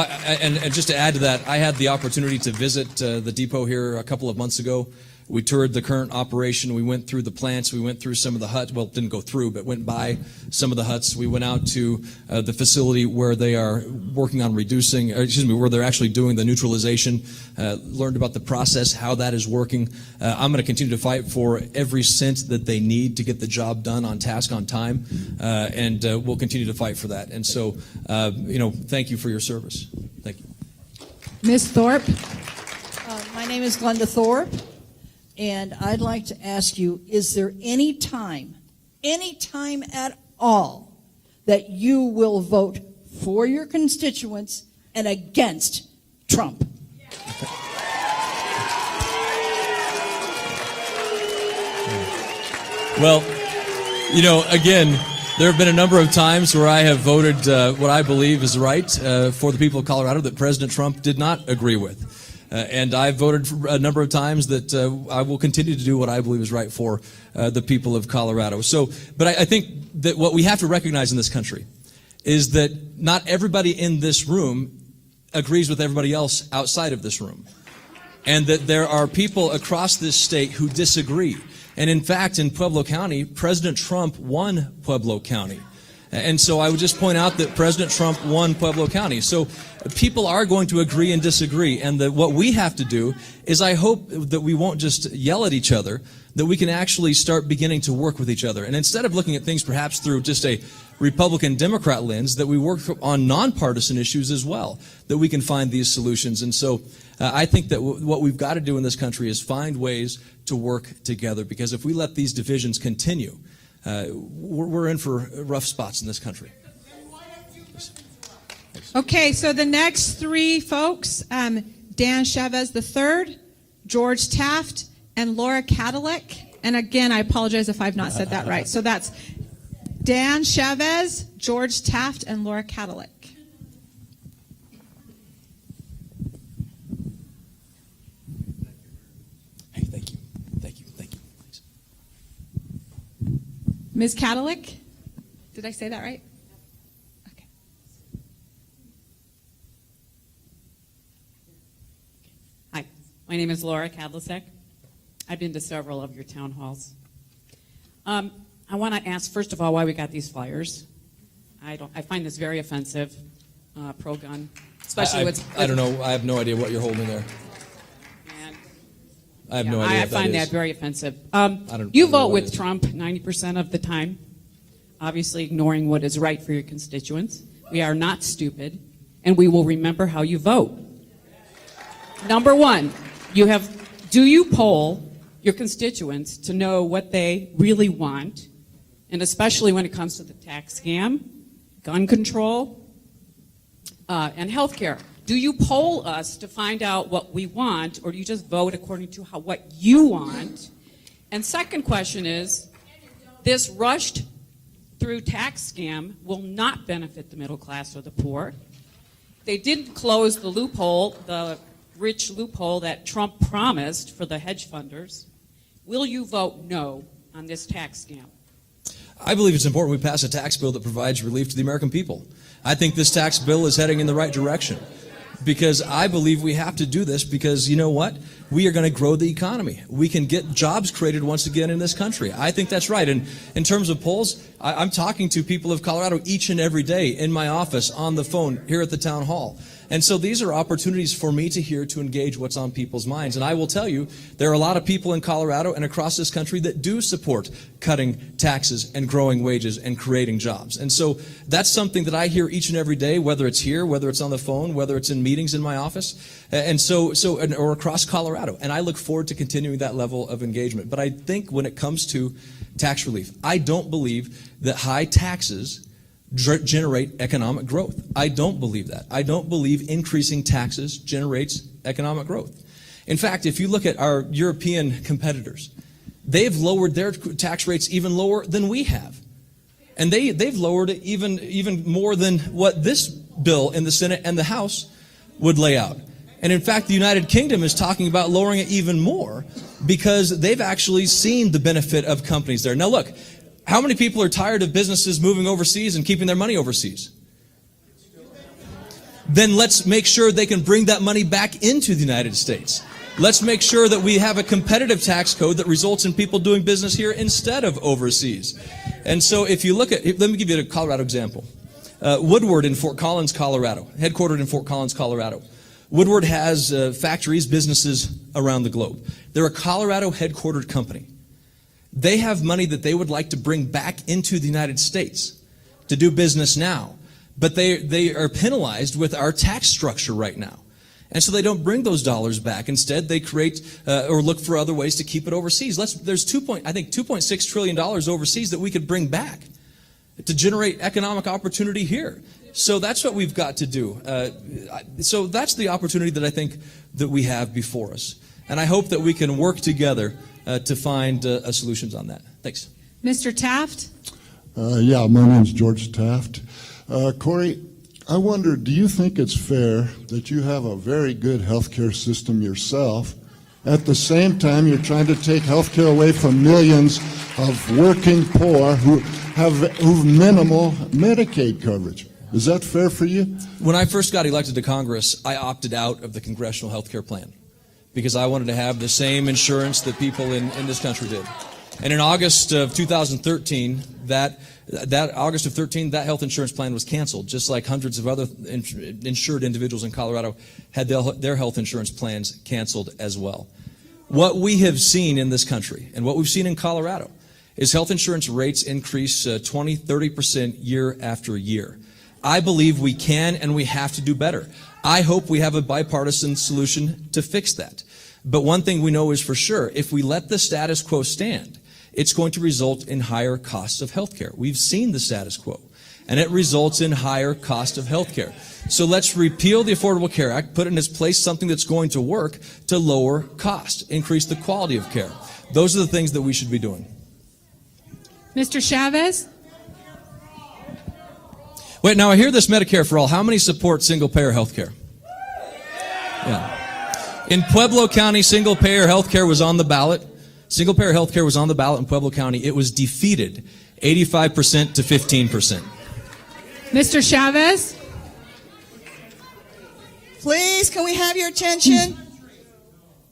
just to add to that, I had the opportunity to visit the depot here a couple of months ago. We toured the current operation. We went through the plants. We went through some of the huts. Well, didn't go through, but went by some of the huts. We went out to the facility where they are working on where they're actually doing the neutralization, learned about the process, how that is working. I'm going to continue to fight for every cent that they need to get the job done on task, on time, and we'll continue to fight for that. And so, thank you for your service. Thank you. Ms. Thorpe. My name is Glenda Thorpe, and I'd like to ask you, is there any time at all, that you will vote for your constituents and against Trump? Well, again, there have been a number of times where I have voted what I believe is right for the people of Colorado that President Trump did not agree with. And I've voted for a number of times that I will continue to do what I believe is right for the people of Colorado. But I think that what we have to recognize in this country is that not everybody in this room agrees with everybody else outside of this room. And that there are people across this state who disagree. And in fact, in Pueblo County, President Trump won Pueblo County. And so I would just point out that President Trump won Pueblo County. So people are going to agree and disagree. And what we have to do is I hope that we won't just yell at each other, that we can actually start beginning to work with each other. And instead of looking at things perhaps through just a Republican-Democrat lens, that we work on nonpartisan issues as well, that we can find these solutions. And so I think that what we've got to do in this country is find ways to work together. Because if we let these divisions continue, we're in for rough spots in this country. Okay, so the next three folks, Dan Chavez III, George Taft, and Laura Cadillac. And again, I apologize if I've not said that right. So that's Dan Chavez, George Taft, and Laura Cadillac. Hey, thank you. Thank you. Thank you. Thanks. Ms. Cadillac, did I say that right? Okay. Hi, my name is Laura Cadillac. I've been to several of your town halls. I want to ask, first of all, why we got these flyers. I find this very offensive, pro-gun, especially with... I don't know. I have no idea what you're holding there. I have no idea. I find that very offensive. You vote with Trump 90% of the time, obviously ignoring what is right for your constituents. We are not stupid, and we will remember how you vote. Number one, do you poll your constituents to know what they really want, and especially when it comes to the tax scam, gun control, and health care? Do you poll us to find out what we want, or do you just vote according to what you want? And second question is, this rushed through tax scam will not benefit the middle class or the poor. They didn't close the loophole, the rich loophole that Trump promised for the hedge funders. Will you vote no on this tax scam? I believe it's important we pass a tax bill that provides relief to the American people. I think this tax bill is heading in the right direction. Because I believe we have to do this because, you know what? We are going to grow the economy. We can get jobs created once again in this country. I think that's right. And in terms of polls, I'm talking to people of Colorado each and every day in my office, on the phone, here at the town hall. And so these are opportunities for me to engage what's on people's minds. And I will tell you, there are a lot of people in Colorado and across this country that do support cutting taxes and growing wages and creating jobs. And so that's something that I hear each and every day, whether it's here, whether it's on the phone, whether it's in meetings in my office, or across Colorado. And I look forward to continuing that level of engagement. But I think when it comes to tax relief, I don't believe that high taxes generate economic growth. I don't believe that. I don't believe increasing taxes generates economic growth. In fact, if you look at our European competitors, they've lowered their tax rates even lower than we have. And they've lowered it even more than what this bill in the Senate and the House would lay out. And in fact, the United Kingdom is talking about lowering it even more because they've actually seen the benefit of companies there. Now look, how many people are tired of businesses moving overseas and keeping their money overseas? Then let's make sure they can bring that money back into the United States. Let's make sure that we have a competitive tax code that results in people doing business here instead of overseas. And so if you look at, let me give you a Colorado example. Woodward in Fort Collins, Colorado, headquartered in Fort Collins, Colorado. Woodward has factories, businesses around the globe. They're a Colorado headquartered company. They have money that they would like to bring back into the United States to do business now. But they are penalized with our tax structure right now. And so they don't bring those dollars back. Instead, they create or look for other ways to keep it overseas. There's $2.6 trillion overseas that we could bring back to generate economic opportunity here. So that's what we've got to do. So that's the opportunity that I think that we have before us. And I hope that we can work together to find solutions on that. Thanks. Mr. Taft? Yeah, my name's George Taft. Cory, I wonder, do you think it's fair that you have a very good healthcare system yourself, at the same time you're trying to take healthcare away from millions of working poor who have minimal Medicaid coverage? Is that fair for you? When I first got elected to Congress, I opted out of the congressional health care plan because I wanted to have the same insurance that people in this country did. And in August of 2013, that health insurance plan was canceled, just like hundreds of other insured individuals in Colorado had their health insurance plans canceled as well. What we have seen in this country and what we've seen in Colorado is health insurance rates increase 20, 30% year after year. I believe we can and we have to do better. I hope we have a bipartisan solution to fix that. But one thing we know is for sure, if we let the status quo stand, it's going to result in higher costs of health care. We've seen the status quo, and it results in higher cost of health care. So let's repeal the Affordable Care Act, put in its place something that's going to work to lower cost, increase the quality of care. Those are the things that we should be doing. Mr. Chavez? Wait, now I hear this Medicare for all. How many support single-payer health care? Yeah. In Pueblo County, single-payer health care was on the ballot. Single-payer health care was on the ballot in Pueblo County. It was defeated 85% to 15%. Mr. Chavez? Please, can we have your attention?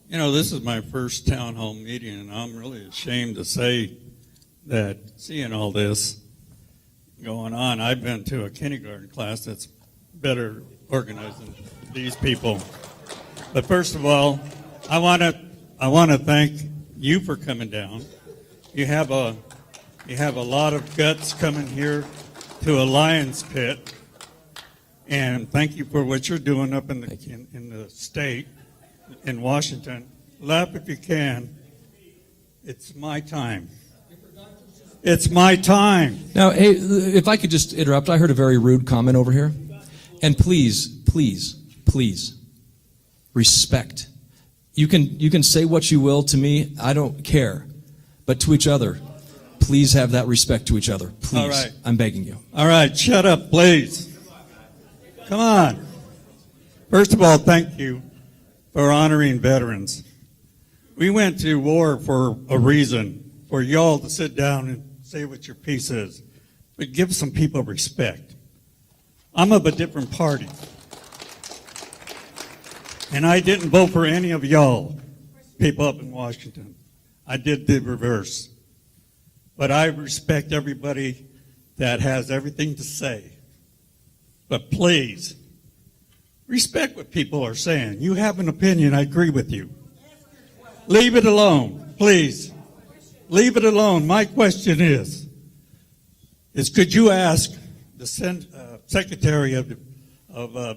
You know, this is my first town hall meeting, and I'm really ashamed to say that seeing all this going on, I've been to a kindergarten class that's better organized than these people. But first of all, I want to thank you for coming down. You have a lot of guts coming here to a lion's pit, and thank you for what you're doing up in the state, in Washington. Laugh if you can. It's my time. It's my time. Now, hey, if I could just interrupt, I heard a very rude comment over here. And please, please, please, respect. You can say what you will to me. I don't care. But to each other, please have that respect to each other. Please. All right. I'm begging you. All right, shut up, please. Come on. First of all, thank you for honoring veterans. We went to war for a reason, for y'all to sit down and say what your piece is. But give some people respect. I'm of a different party. And I didn't vote for any of y'all, people up in Washington. I did the reverse. But I respect everybody that has everything to say. But please, respect what people are saying. You have an opinion, I agree with you. Leave it alone, please. Leave it alone. My question is could you ask the Secretary of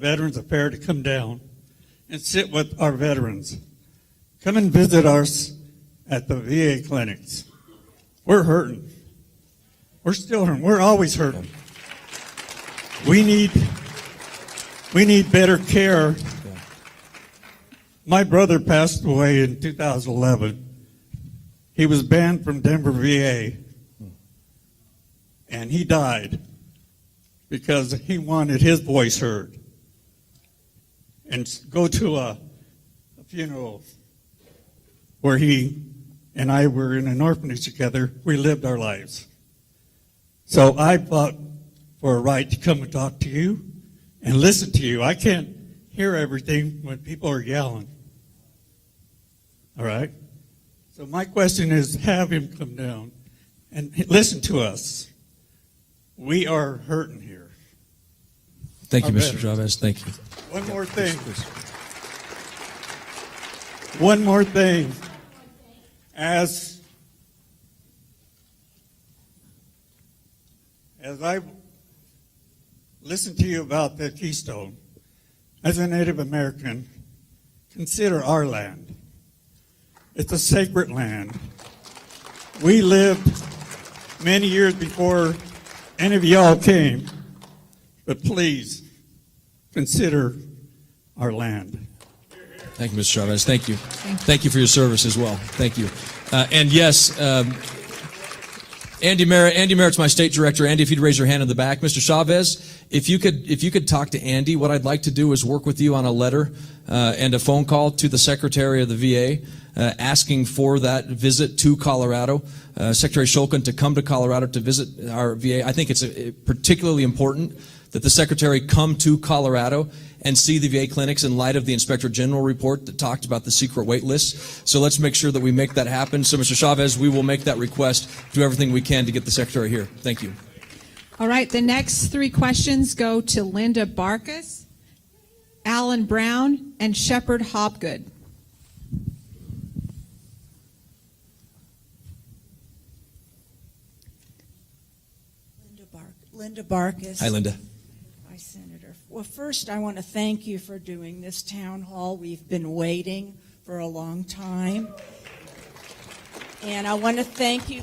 Veterans Affairs to come down and sit with our veterans? Come and visit us at the VA clinics. We're hurting. We're still hurting. We're always hurting. We need better care. My brother passed away in 2011. He was banned from Denver VA, and he died because he wanted his voice heard. And go to a funeral where he and I were in an orphanage together. We lived our lives. So I fought for a right to come and talk to you and listen to you. I can't hear everything when people are yelling. All right? So my question is, have him come down and listen to us. We are hurting here. Thank you, Our Mr. veterans. Chavez. Thank you. One more thing. One more thing. As I listen to you about the Keystone, as a Native American, consider our land. It's a sacred land. We lived many years before any of y'all came, but please consider our land. Thank you, Mr. Chavez. Thank you. Thank you for your service as well. Thank you. And yes, Andy Merritt's my state director. Andy, if you'd raise your hand in the back. Mr. Chavez, if you could talk to Andy, what I'd like to do is work with you on a letter and a phone call to the Secretary of the VA asking for that visit to Colorado. Secretary Shulkin to come to Colorado to visit our VA. I think it's particularly important that the Secretary come to Colorado and see the VA clinics in light of the Inspector General report that talked about the secret wait lists. So let's make sure that we make that happen. So, Mr. Chavez, we will make that request, do everything we can to get the Secretary here. Thank you. All right, the next three questions go to Linda Barkas, Alan Brown, and Shepard Hobgood. Linda Barkas. Hi, Linda. Hi, Senator. Well, first, I want to thank you for doing this town hall. We've been waiting for a long time. And I want to thank you.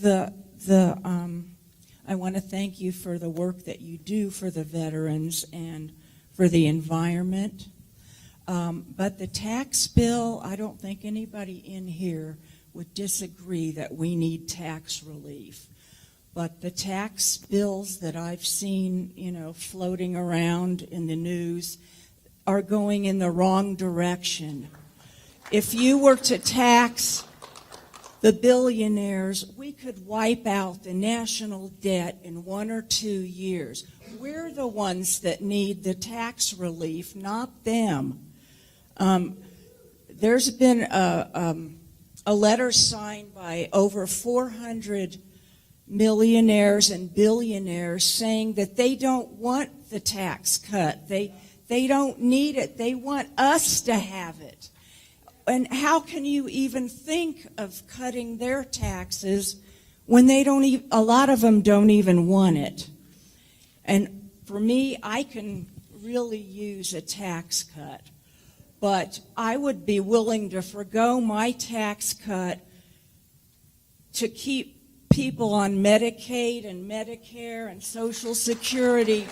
I want to thank you for the work that you do for the veterans and for the environment. But the tax bill, I don't think anybody in here would disagree that we need tax relief. But the tax bills that I've seen, floating around in the news are going in the wrong direction. If you were to tax the billionaires, we could wipe out the national debt in 1 or 2 years. We're the ones that need the tax relief, not them. There's been a letter signed by over 400 millionaires and billionaires saying that they don't want the tax cut. They don't need it. They want us to have it. And how can you even think of cutting their taxes when they don't a lot of them don't even want it? And for me, I can really use a tax cut. But I would be willing to forgo my tax cut to keep people on Medicaid and Medicare and Social Security.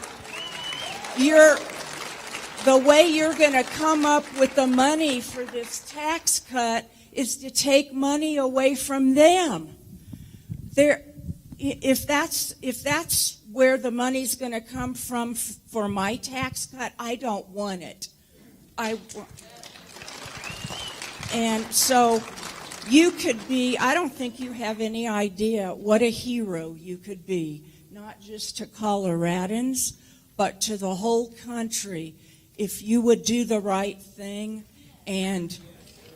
The way you're going to come up with the money for this tax cut is to take money away from them. If that's where the money's going to come from for my tax cut, I don't want it. And so you could be, I don't think you have any idea what a hero you could be, not just to Coloradans, but to the whole country, if you would do the right thing and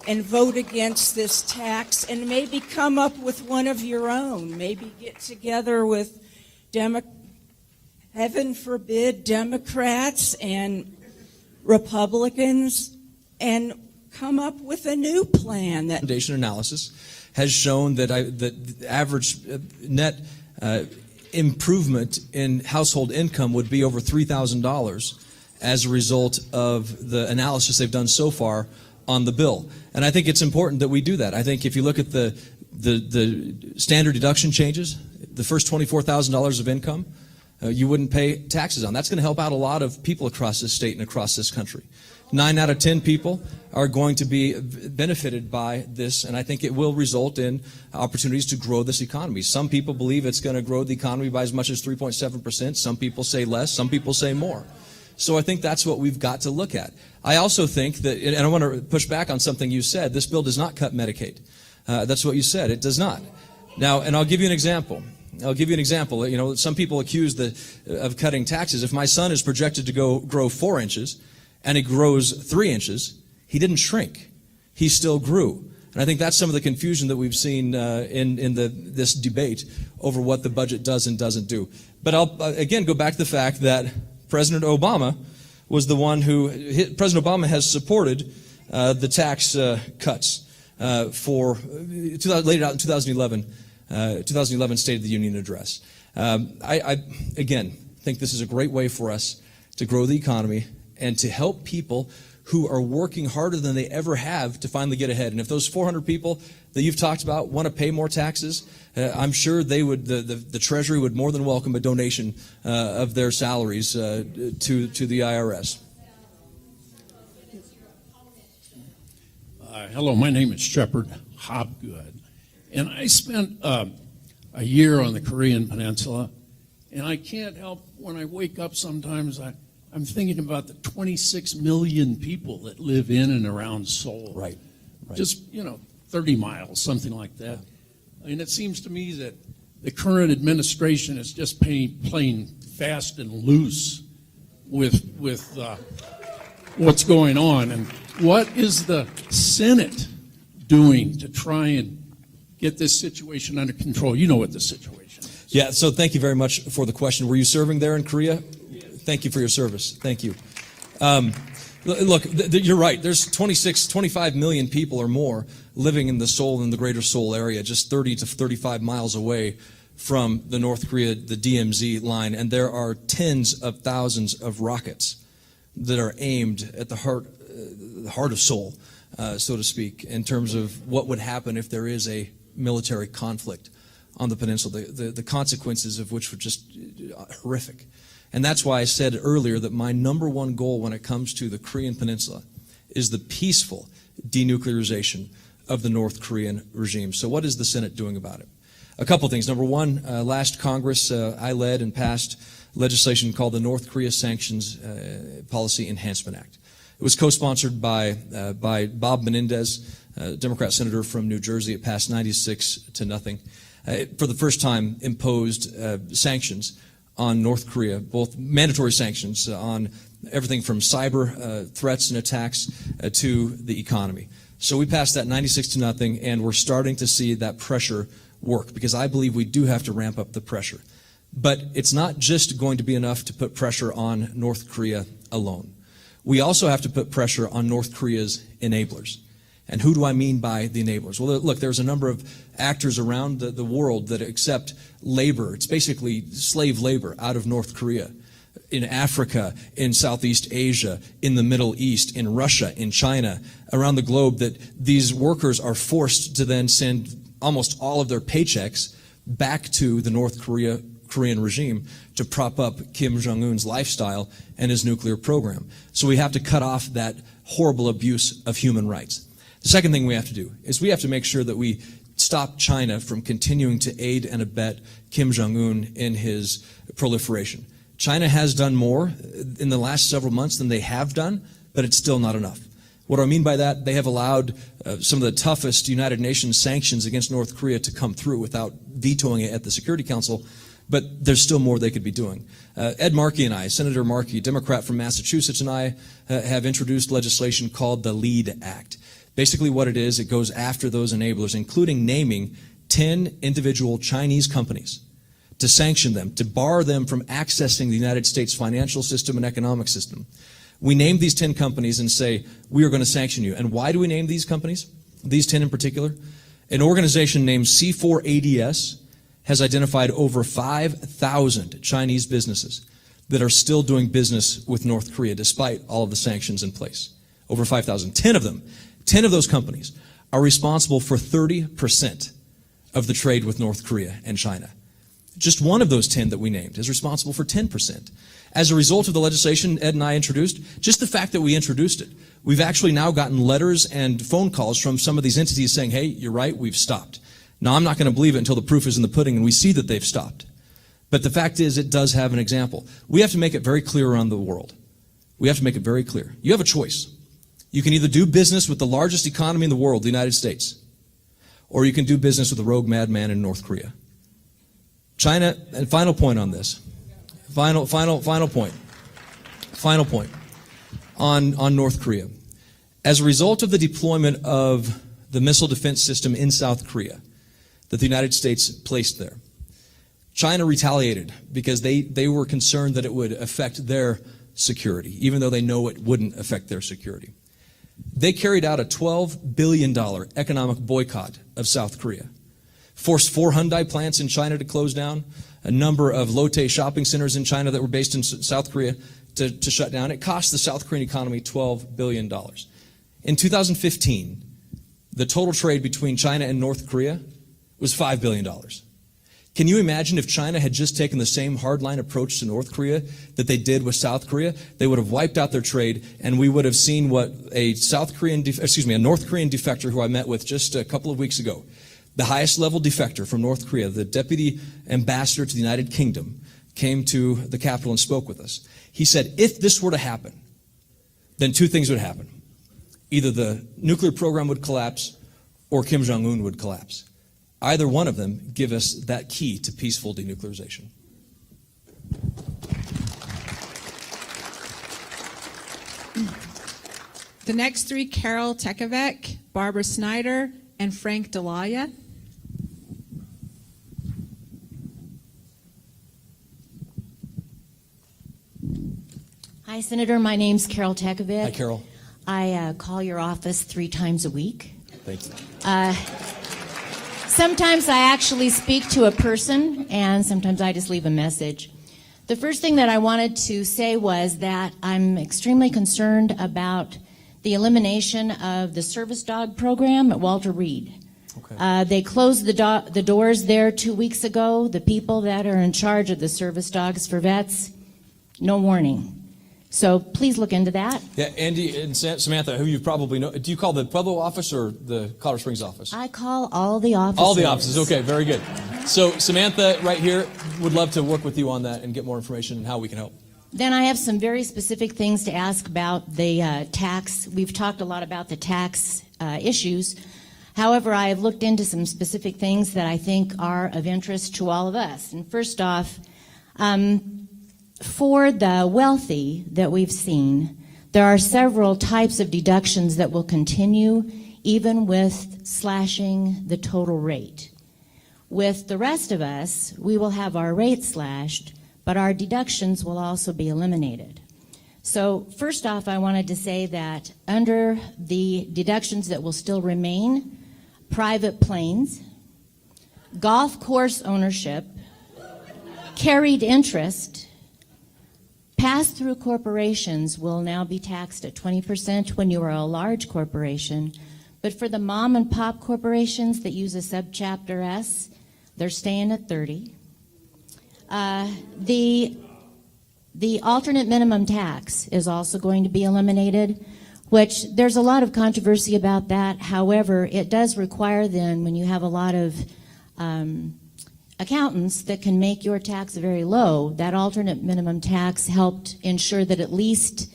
vote against this tax and maybe come up with one of your own. Maybe get together with, heaven forbid, Democrats and Republicans and come up with a new plan. That Foundation analysis has shown that the average net improvement in household income would be over $3,000 as a result of the analysis they've done so far on the bill. And I think it's important that we do that. I think if you look at the standard deduction changes, the first $24,000 of income, you wouldn't pay taxes on. That's going to help out a lot of people across this state and across this country. 9 out of 10 people are going to be benefited by this, and I think it will result in opportunities to grow this economy. Some people believe it's going to grow the economy by as much as 3.7%. Some people say less. Some people say more. So I think that's what we've got to look at. I also think that, and I want to push back on something you said, this bill does not cut Medicaid. That's what you said. It does not. Now, and I'll give you an example. You know, some people accuse of cutting taxes. If my son is projected to grow 4 inches and he grows 3 inches, He didn't shrink. He still grew. And I think that's some of the confusion that we've seen in this debate over what the budget does and doesn't do. But I'll, again, go back to the fact that President Obama was the one who, President Obama has supported the tax cuts laid out in 2011 State of the Union address. I again, think this is a great way for us to grow the economy and to help people who are working harder than they ever have to finally get ahead. And if those 400 people that you've talked about want to pay more taxes, I'm sure they would. The Treasury would more than welcome a donation of their salaries to the IRS. Hello, my name is Shepard Hobgood, and I spent a year on the Korean Peninsula, and I can't help when I wake up sometimes. I'm thinking about the 26 million people that live in and around Seoul. Right. Just, 30 miles, something like that. And it seems to me that the current administration is just playing fast and loose with what's going on. And what is the Senate doing to try and get this situation under control? You know what the situation is. Yeah, so thank you very much for the question. Were you serving there in Korea? Thank you for your service. Thank you. Look, you're right. There's 25 million people or more living in the Seoul and the greater Seoul area, just 30 to 35 miles away from the North Korea, the DMZ line. And there are tens of thousands of rockets that are aimed at the heart of Seoul, so to speak, in terms of what would happen if there is a military conflict on the peninsula, the consequences of which were just horrific. And that's why I said earlier that my number one goal when it comes to the Korean Peninsula is the peaceful denuclearization of the North Korean regime. So what is the Senate doing about it? A couple things. Number one, last Congress, I led and passed legislation called the North Korea Sanctions Policy Enhancement Act. It was co-sponsored by Bob Menendez, a Democrat senator from New Jersey. It passed 96-0. For the first time, imposed sanctions on North Korea, both mandatory sanctions on everything from cyber threats and attacks to the economy. So we passed that 96-0, and we're starting to see that pressure work, because I believe we do have to ramp up the pressure. But it's not just going to be enough to put pressure on North Korea alone. We also have to put pressure on North Korea's enablers. And who do I mean by the enablers? Well, look, there's a number of actors around the world that accept labor. It's basically slave labor out of North Korea, in Africa, in Southeast Asia, in the Middle East, in Russia, in China, around the globe, that these workers are forced to then send almost all of their paychecks back to the North Korean regime to prop up Kim Jong-un's lifestyle and his nuclear program. So we have to cut off that horrible abuse of human rights. The second thing we have to do is we have to make sure that we stop China from continuing to aid and abet Kim Jong-un in his proliferation. China has done more in the last several months than they have done, but it's still not enough. What do I mean by that? They have allowed some of the toughest United Nations sanctions against North Korea to come through without vetoing it at the Security Council, but there's still more they could be doing. Ed Markey and I, Senator Markey, Democrat from Massachusetts, and I have introduced legislation called the LEAD Act. Basically what it is, it goes after those enablers, including naming 10 individual Chinese companies to sanction them, to bar them from accessing the United States financial system and economic system. We name these 10 companies and say, we are going to sanction you. And why do we name these companies, these 10 in particular? An organization named C4ADS has identified over 5,000 Chinese businesses that are still doing business with North Korea despite all of the sanctions in place. Over 5,000. 10 of them. 10 of those companies are responsible for 30% of the trade with North Korea and China. Just one of those 10 that we named is responsible for 10%. As a result of the legislation Ed and I introduced, just the fact that we introduced it, we've actually now gotten letters and phone calls from some of these entities saying, hey, you're right, we've stopped. Now, I'm not going to believe it until the proof is in the pudding and we see that they've stopped. But the fact is, it does have an example. We have to make it very clear around the world. We have to make it very clear. You have a choice. You can either do business with the largest economy in the world, the United States, or you can do business with a rogue madman in North Korea. China, and final point on this. Final point. On North Korea. As a result of the deployment of the missile defense system in South Korea that the United States placed there, China retaliated because they were concerned that it would affect their security, even though they know it wouldn't affect their security. They carried out a $12 billion economic boycott of South Korea, forced 4 Hyundai plants in China to close down, a number of Lotte shopping centers in China that were based in South Korea to shut down. It cost the South Korean economy $12 billion. In 2015, the total trade between China and North Korea was $5 billion. Can you imagine if China had just taken the same hardline approach to North Korea that they did with South Korea? They would have wiped out their trade, and we would have seen what a North Korean defector who I met with just a couple of weeks ago, the highest level defector from North Korea, the deputy ambassador to the United Kingdom, came to the Capitol and spoke with us. He said, if this were to happen, then 2 things would happen. Either the nuclear program would collapse or Kim Jong-un would collapse. Either one of them give us that key to peaceful denuclearization. The next 3, Carol Tekevec, Barbara Snyder, and Frank Delia. Hi, Senator. My name's Carol Tekevec. Hi, Carol. I call your office 3 times a week. Thank you. Sometimes I actually speak to a person, and sometimes I just leave a message. The first thing that I wanted to say was that I'm extremely concerned about the elimination of the service dog program at Walter Reed. Okay. They closed the doors there 2 weeks ago. The people that are in charge of the service dogs for vets, no warning. So please look into that. Yeah, Andy and Samantha, who you probably know, do you call the Pueblo office or the Colorado Springs office? I call all the offices. All the offices, okay, very good. So Samantha, right here, would love to work with you on that and get more information and how we can help. Then I have some very specific things to ask about the tax. We've talked a lot about the tax issues. However, I have looked into some specific things that I think are of interest to all of us. And first off, for the wealthy that we've seen, there are several types of deductions that will continue even with slashing the total rate. With the rest of us, we will have our rate slashed, but our deductions will also be eliminated. So first off, I wanted to say that under the deductions that will still remain, private planes, golf course ownership, carried interest, pass-through corporations will now be taxed at 20% when you are a large corporation, but for the mom and pop corporations that use a subchapter S, they're staying at 30. The alternate minimum tax is also going to be eliminated, which there's a lot of controversy about that. However, it does require then, when you have a lot of accountants that can make your tax very low, that alternate minimum tax helped ensure that at least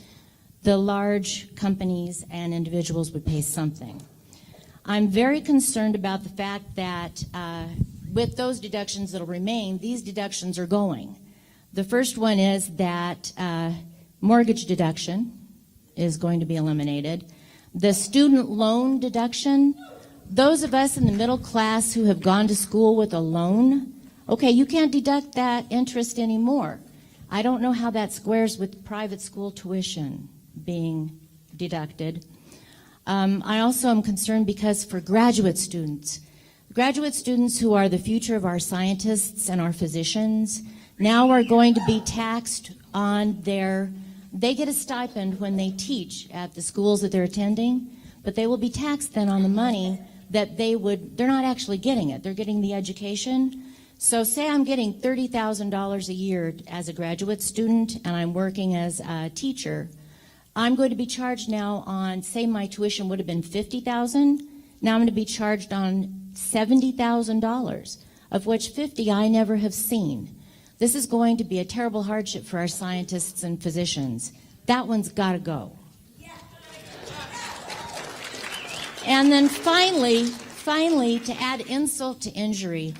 the large companies and individuals would pay something. I'm very concerned about the fact that with those deductions that will remain, these deductions are going. The first one is that mortgage deduction is going to be eliminated. The student loan deduction, those of us in the middle class who have gone to school with a loan, okay, you can't deduct that interest anymore. I don't know how that squares with private school tuition being deducted. I also am concerned because for graduate students who are the future of our scientists and our physicians, now are going to be taxed on they get a stipend when they teach at the schools that they're attending, but they will be taxed then on the money that they're not actually getting it, they're getting the education. So say I'm getting $30,000 a year as a graduate student and I'm working as a teacher, I'm going to be charged now on, say my tuition would have been $50,000, now I'm going to be charged on $70,000, of which 50 I never have seen. This is going to be a terrible hardship for our scientists and physicians. That one's got to go. And then finally, to add insult to injury,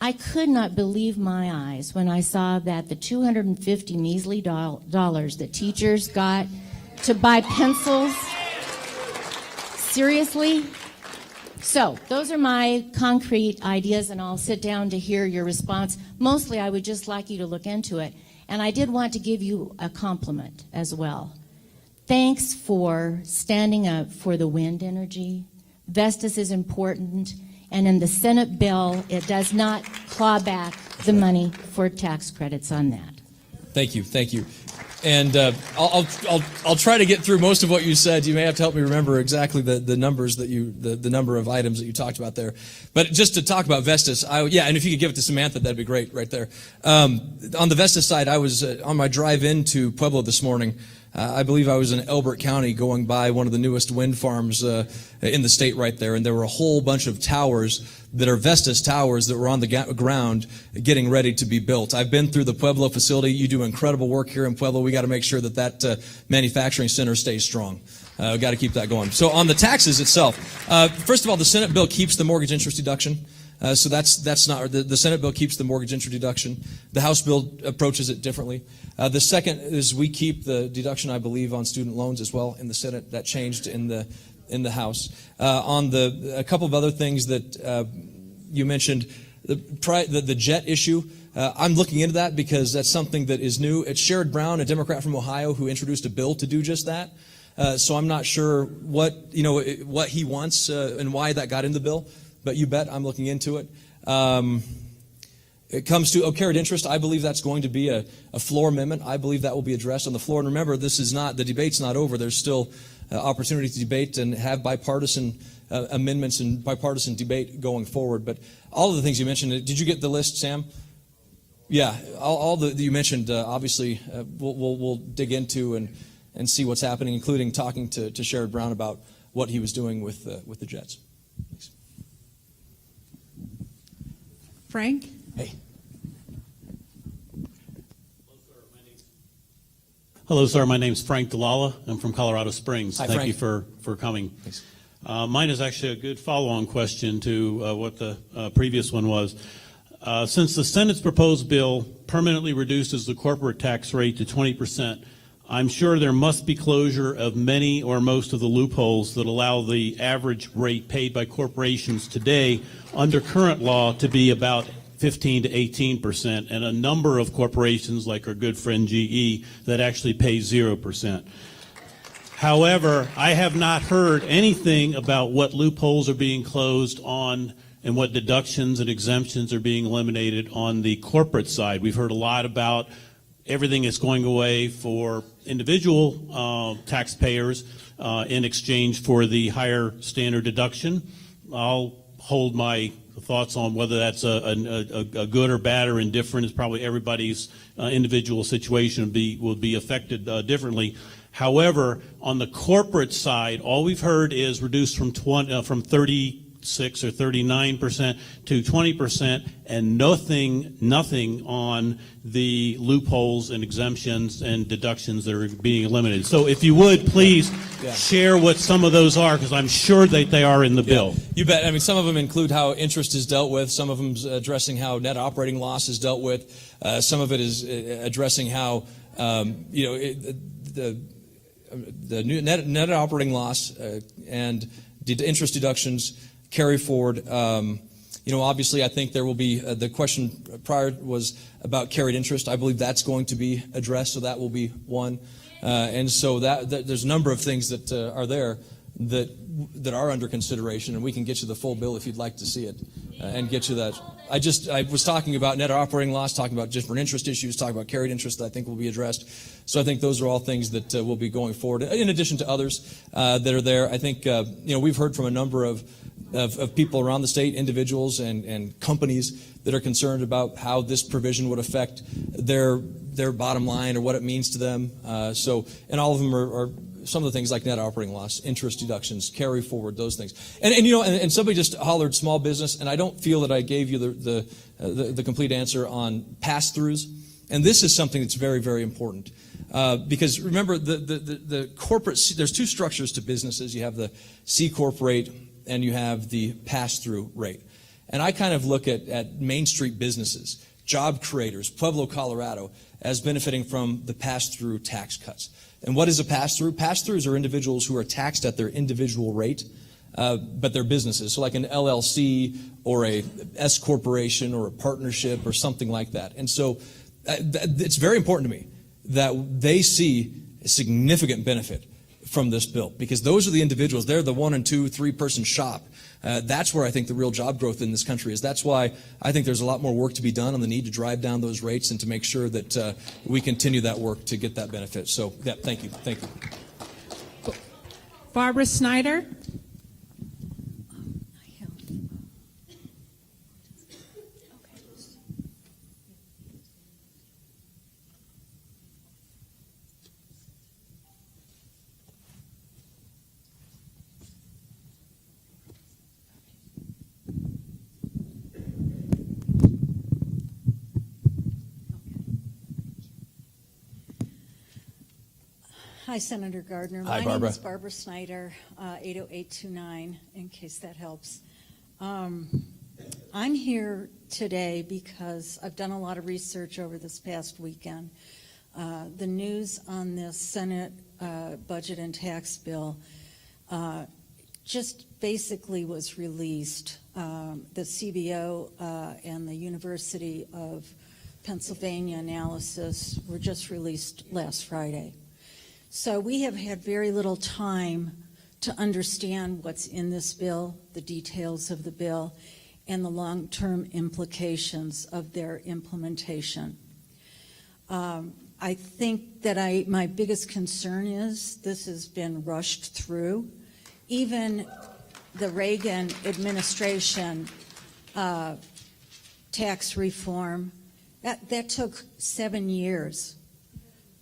I could not believe my eyes when I saw that the $250 measly dollars that teachers got to buy pencils Seriously? So, those are my concrete ideas, and I'll sit down to hear your response. Mostly, I would just like you to look into it. And I did want to give you a compliment as well. Thanks for standing up for the wind energy. Vestas is important, and in the Senate bill, it does not claw back the money for tax credits on that. Thank you, thank you. And I'll try to get through most of what you said. You may have to help me remember exactly the numbers that the number of items that you talked about there. But just to talk about Vestas, and if you could give it to Samantha, that'd be great right there. On the Vestas side, I was on my drive into Pueblo this morning. I believe I was in Elbert County going by one of the newest wind farms in the state right there, and there were a whole bunch of towers that are Vestas towers that were on the ground getting ready to be built. I've been through the Pueblo facility. You do incredible work here in Pueblo. We got to make sure that manufacturing center stays strong. We've got to keep that going. So on the taxes itself, first of all, the Senate bill keeps the mortgage interest deduction. So that's not, the Senate bill keeps the mortgage interest deduction. The House bill approaches it differently. The second is we keep the deduction, I believe, on student loans as well in the Senate. That changed in the House. On a couple of other things that you mentioned, the jet issue, I'm looking into that because that's something that is new. It's Sherrod Brown, a Democrat from Ohio, who introduced a bill to do just that. So I'm not sure what he wants and why that got in the bill, but you bet I'm looking into it. It comes to carried interest. I believe that's going to be a floor amendment. I believe that will be addressed on the floor. And remember, the debate's not over. There's still opportunity to debate and have bipartisan amendments and bipartisan debate going forward. But all of the things you mentioned, did you get the list, Sam? Yeah, all that you mentioned, obviously, we'll dig into and see what's happening, including talking to Sherrod Brown about what he was doing with the jets. Thanks. Frank? Hey. Hello, sir. My name's Frank Delala. I'm from Colorado Springs. Hi, Thank Frank. you for coming. Thanks. Mine is actually a good follow-on question to what the previous one was. Since the Senate's proposed bill permanently reduces the corporate tax rate to 20%, I'm sure there must be closure of many or most of the loopholes that allow the average rate paid by corporations today under current law to be about 15 to 18%, and a number of corporations like our good friend GE that actually pay 0%. However, I have not heard anything about what loopholes are being closed on and what deductions and exemptions are being eliminated on the corporate side. We've heard a lot about everything that's going away for individual taxpayers in exchange for the higher standard deduction. I'll hold my thoughts on whether that's a good or bad or indifferent. Is probably everybody's individual situation will be affected differently. However, on the corporate side, all we've heard is reduced from 36 or 39% to 20%, and nothing on the loopholes and exemptions and deductions that are being eliminated. So if you would, please share what some of those are, because I'm sure that they are in the bill. You bet. I mean, some of them include how interest is dealt with. Some of them addressing how net operating loss is dealt with. Some of it is addressing how, the new net operating loss and interest deductions carry forward. Obviously, I think there will be, the question prior was about carried interest. I believe that's going to be addressed, so that will be one. And so that there's a number of things that are there that are under consideration, and we can get you the full bill if you'd like to see it and get you that. I was talking about net operating loss, talking about different interest issues, talking about carried interest that I think will be addressed. So I think those are all things that will be going forward, in addition to others that are there. I think, we've heard from a number of people around the state, individuals and companies that are concerned about how this provision would affect their bottom line or what it means to them. And all of them are some of the things like net operating loss, interest deductions, carry forward, those things. And somebody just hollered small business, and I don't feel that I gave you the complete answer on pass-throughs. And this is something that's very, very important. Because remember, the corporate, there's two structures to businesses. You have the C Corp rate and you have the pass-through rate. And I kind of look at Main Street businesses, job creators, Pueblo, Colorado, as benefiting from the pass-through tax cuts. And what is a pass-through? Pass-throughs are individuals who are taxed at their individual rate, but they're businesses. So like an LLC or a S corporation or a partnership or something like that. And so it's very important to me that they see a significant benefit from this bill, because those are the individuals. They're the 1 and 2, 3 person shop. That's where I think the real job growth in this country is. That's why I think there's a lot more work to be done on the need to drive down those rates and to make sure that we continue that work to get that benefit. So, yeah, thank you. Thank you. Barbara Snyder. Hi, Senator Gardner. Hi, My Barbara. name is Barbara Snyder, 80829, in case that helps. I'm here today because I've done a lot of research over this past weekend. The news on this Senate budget and tax bill just basically was released. The CBO and the University of Pennsylvania analysis were just released last Friday. So we have had very little time to understand what's in this bill, the details of the bill, and the long-term implications of their implementation. I think that my biggest concern is this has been rushed through. Even the Reagan administration tax reform, that took 7 years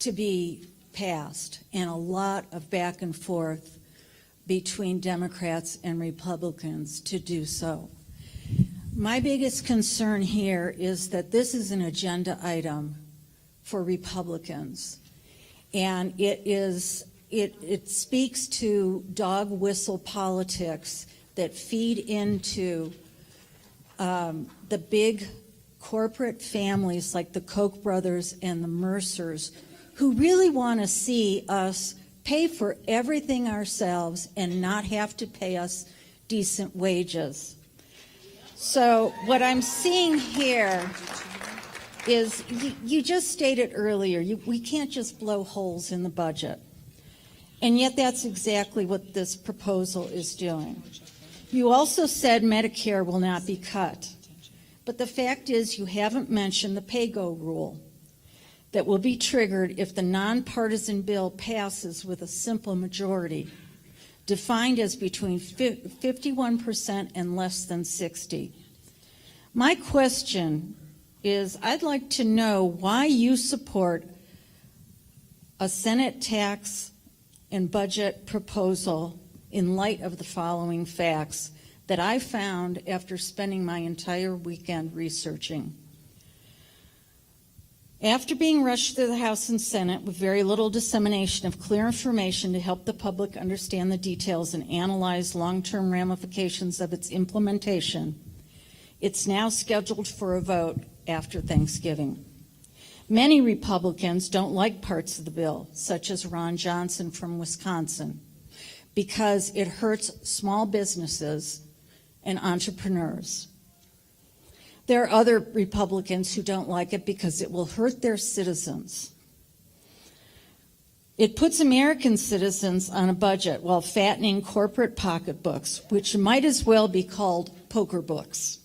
to be passed, and a lot of back and forth between Democrats and Republicans to do so. My biggest concern here is that this is an agenda item for Republicans, and it speaks to dog whistle politics that feed into the big corporate families like the Koch brothers and the Mercers, who really want to see us pay for everything ourselves and not have to pay us decent wages. So what I'm seeing here is, you just stated earlier, we can't just blow holes in the budget. And yet that's exactly what this proposal is doing. You also said Medicare will not be cut. But the fact is, you haven't mentioned the pay-go rule that will be triggered if the nonpartisan bill passes with a simple majority, defined as between 51% and less than 60%. My question is, I'd like to know why you support a Senate tax and budget proposal in light of the following facts that I found after spending my entire weekend researching. After being rushed through the House and Senate with very little dissemination of clear information to help the public understand the details and analyze long-term ramifications of its implementation, it's now scheduled for a vote after Thanksgiving. Many Republicans don't like parts of the bill, such as Ron Johnson from Wisconsin, because it hurts small businesses and entrepreneurs. There are other Republicans who don't like it because it will hurt their citizens. It puts American citizens on a budget while fattening corporate pocketbooks, which might as well be called poker books.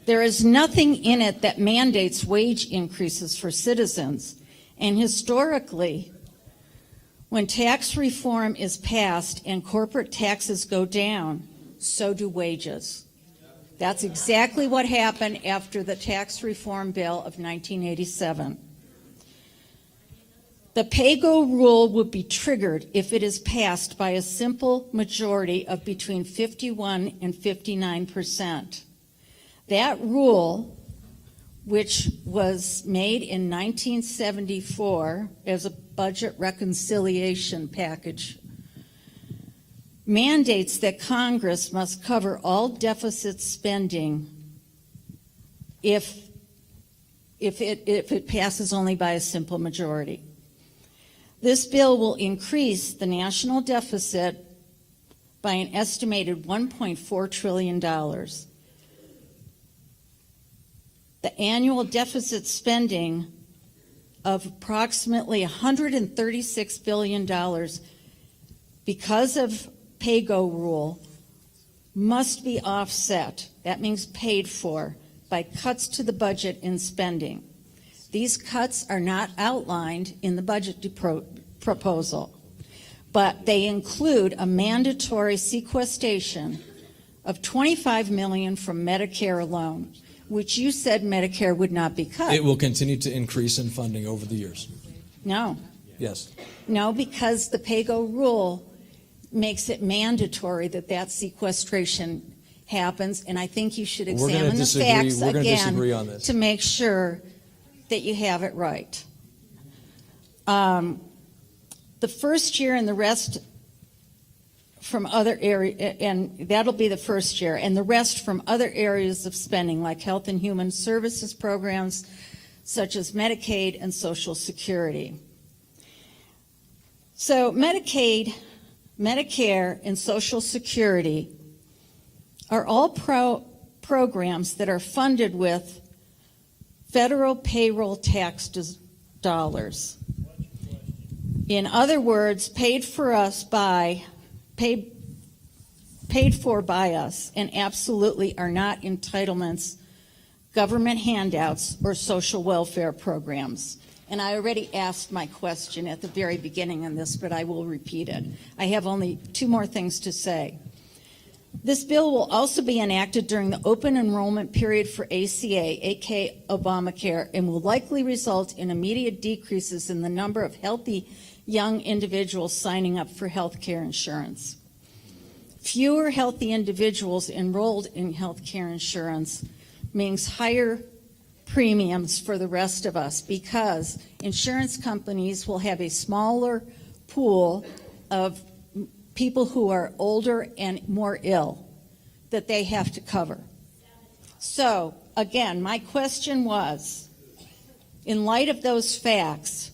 There is nothing in it that mandates wage increases for citizens, and historically, when tax reform is passed and corporate taxes go down, so do wages. That's exactly what happened after the tax reform bill of 1987. The pay-go rule would be triggered if it is passed by a simple majority of between 51 and 59%. That rule, which was made in 1974 as a budget reconciliation package, mandates that Congress must cover all deficit spending if it passes only by a simple majority. This bill will increase the national deficit by an estimated $1.4 trillion. The annual deficit spending of approximately $136 billion because of pay-go rule must be offset, that means paid for, by cuts to the budget in spending. These cuts are not outlined in the budget proposal, but they include a mandatory sequestration of $25 million from Medicare alone, which you said Medicare would not be cut. It will continue to increase in funding over the years. No. Yes. No, because the pay-go rule makes it mandatory that that sequestration happens, and I think you should examine the facts again to make sure that you have it right. The first year and the rest from other areas, and that'll be the first year, and the rest from other areas of spending like health and human services programs such as Medicaid and Social Security. So Medicaid, Medicare, and Social Security are all programs that are funded with federal payroll tax dollars. In other words, paid for by us, and absolutely are not entitlements, government handouts, or social welfare programs. And I already asked my question at the very beginning on this, but I will repeat it. I have only two more things to say. This bill will also be enacted during the open enrollment period for ACA, aka Obamacare, and will likely result in immediate decreases in the number of healthy young individuals signing up for health care insurance. Fewer healthy individuals enrolled in health care insurance means higher premiums for the rest of us, because insurance companies will have a smaller pool of people who are older and more ill that they have to cover. So, again, my question was, in light of those facts,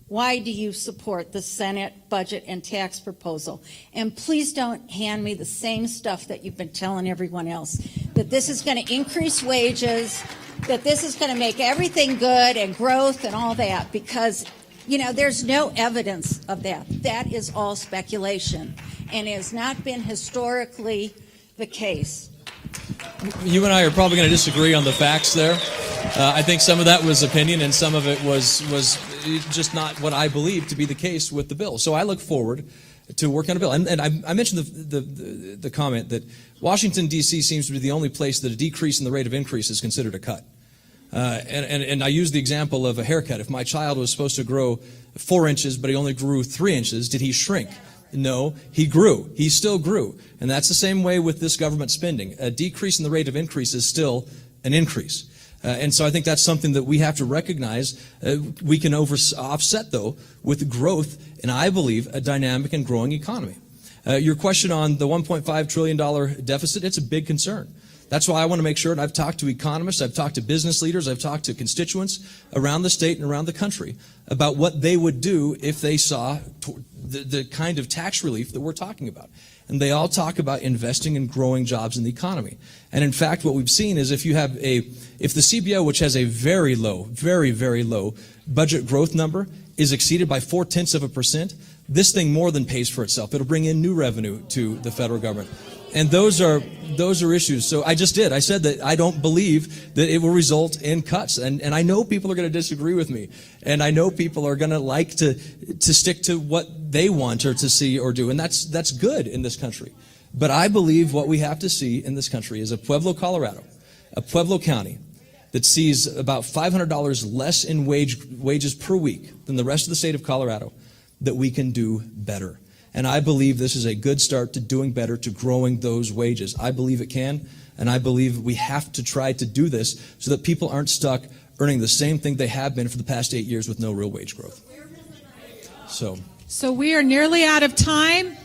why do you support the Senate budget and tax proposal? And please don't hand me the same stuff that you've been telling everyone else, that this is going to increase wages, that this is going to make everything good and growth and all that, because, you know, there's no evidence of that. That is all speculation, and it has not been historically the case. You and I are probably going to disagree on the facts there. I think some of that was opinion, and some of it was just not what I believe to be the case with the bill. So I look forward to working on a bill. And I mentioned the comment that Washington, D.C. seems to be the only place that a decrease in the rate of increase is considered a cut. And I use the example of a haircut. If my child was supposed to grow 4 inches, but he only grew 3 inches, did he shrink? No, he grew. He still grew. And that's the same way with this government spending. A decrease in the rate of increase is still an increase. And so I think that's something that we have to recognize. We can offset, though, with growth, and I believe a dynamic and growing economy. Your question on the $1.5 trillion deficit, it's a big concern. That's why I want to make sure, and I've talked to economists, I've talked to business leaders, I've talked to constituents around the state and around the country about what they would do if they saw the kind of tax relief that we're talking about. And they all talk about investing in growing jobs in the economy. And in fact, what we've seen is if the CBO, which has a very low, very, very low budget growth number, is exceeded by 0.4%, this thing more than pays for itself. It'll bring in new revenue to the federal government. And those are issues. So I said that I don't believe that it will result in cuts. And I know people are going to disagree with me. And I know people are going to like to stick to what they want or to see or do. And that's good in this country. But I believe what we have to see in this country is a Pueblo, Colorado, a Pueblo County that sees about $500 less in wages per week than the rest of the state of Colorado, that we can do better. And I believe this is a good start to doing better, to growing those wages. I believe it can, and I believe we have to try to do this so that people aren't stuck earning the same thing they have been for the past 8 years with no real wage growth. So we are nearly out of time.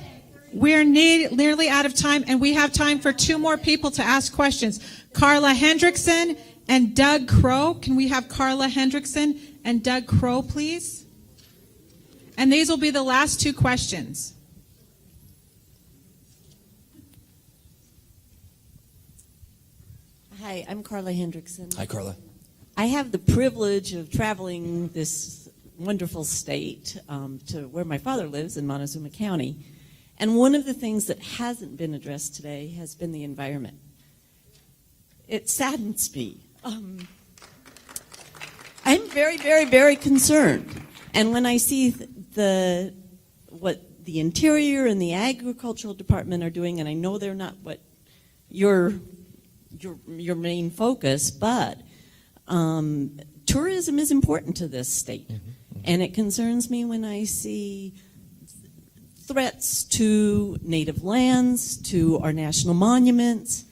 We're nearly out of time, and we have time for 2 more people to ask questions. Carla Hendrickson and Doug Crow. Can we have Carla Hendrickson and Doug Crow, please? And these will be the last two questions. Hi, I'm Carla Hendrickson. Hi, Carla. I have the privilege of traveling this wonderful state to where my father lives in Montezuma County. And one of the things that hasn't been addressed today has been the environment. It saddens me. I'm very, very, very concerned. And when I see what the Interior and the Agricultural Department are doing, and I know they're not what your main focus, but tourism is important to this state. And it concerns me when I see threats to native lands, to our national monuments,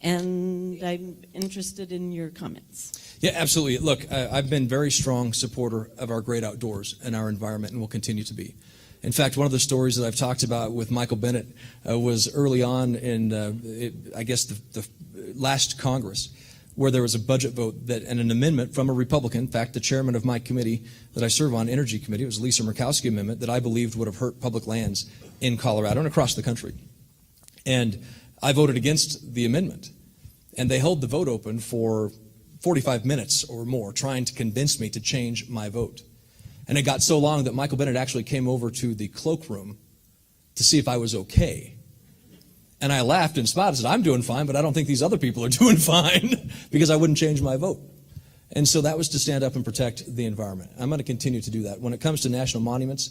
and I'm interested in your comments. Yeah, absolutely. Look, I've been very strong supporter of our great outdoors and our environment, and will continue to be. In fact, one of the stories that I've talked about with Michael Bennett was early on in, the last Congress, where there was a budget vote and an amendment from a Republican. In fact, the chairman of my committee that I serve on, Energy Committee, it was Lisa Murkowski amendment that I believed would have hurt public lands in Colorado and across the country. And I voted against the amendment. And they held the vote open for 45 minutes or more, trying to convince me to change my vote. And it got so long that Michael Bennett actually came over to the cloakroom to see if I was okay. And I laughed and smiled and said, I'm doing fine, but I don't think these other people are doing fine because I wouldn't change my vote. And so that was to stand up and protect the environment. I'm going to continue to do that. When it comes to national monuments,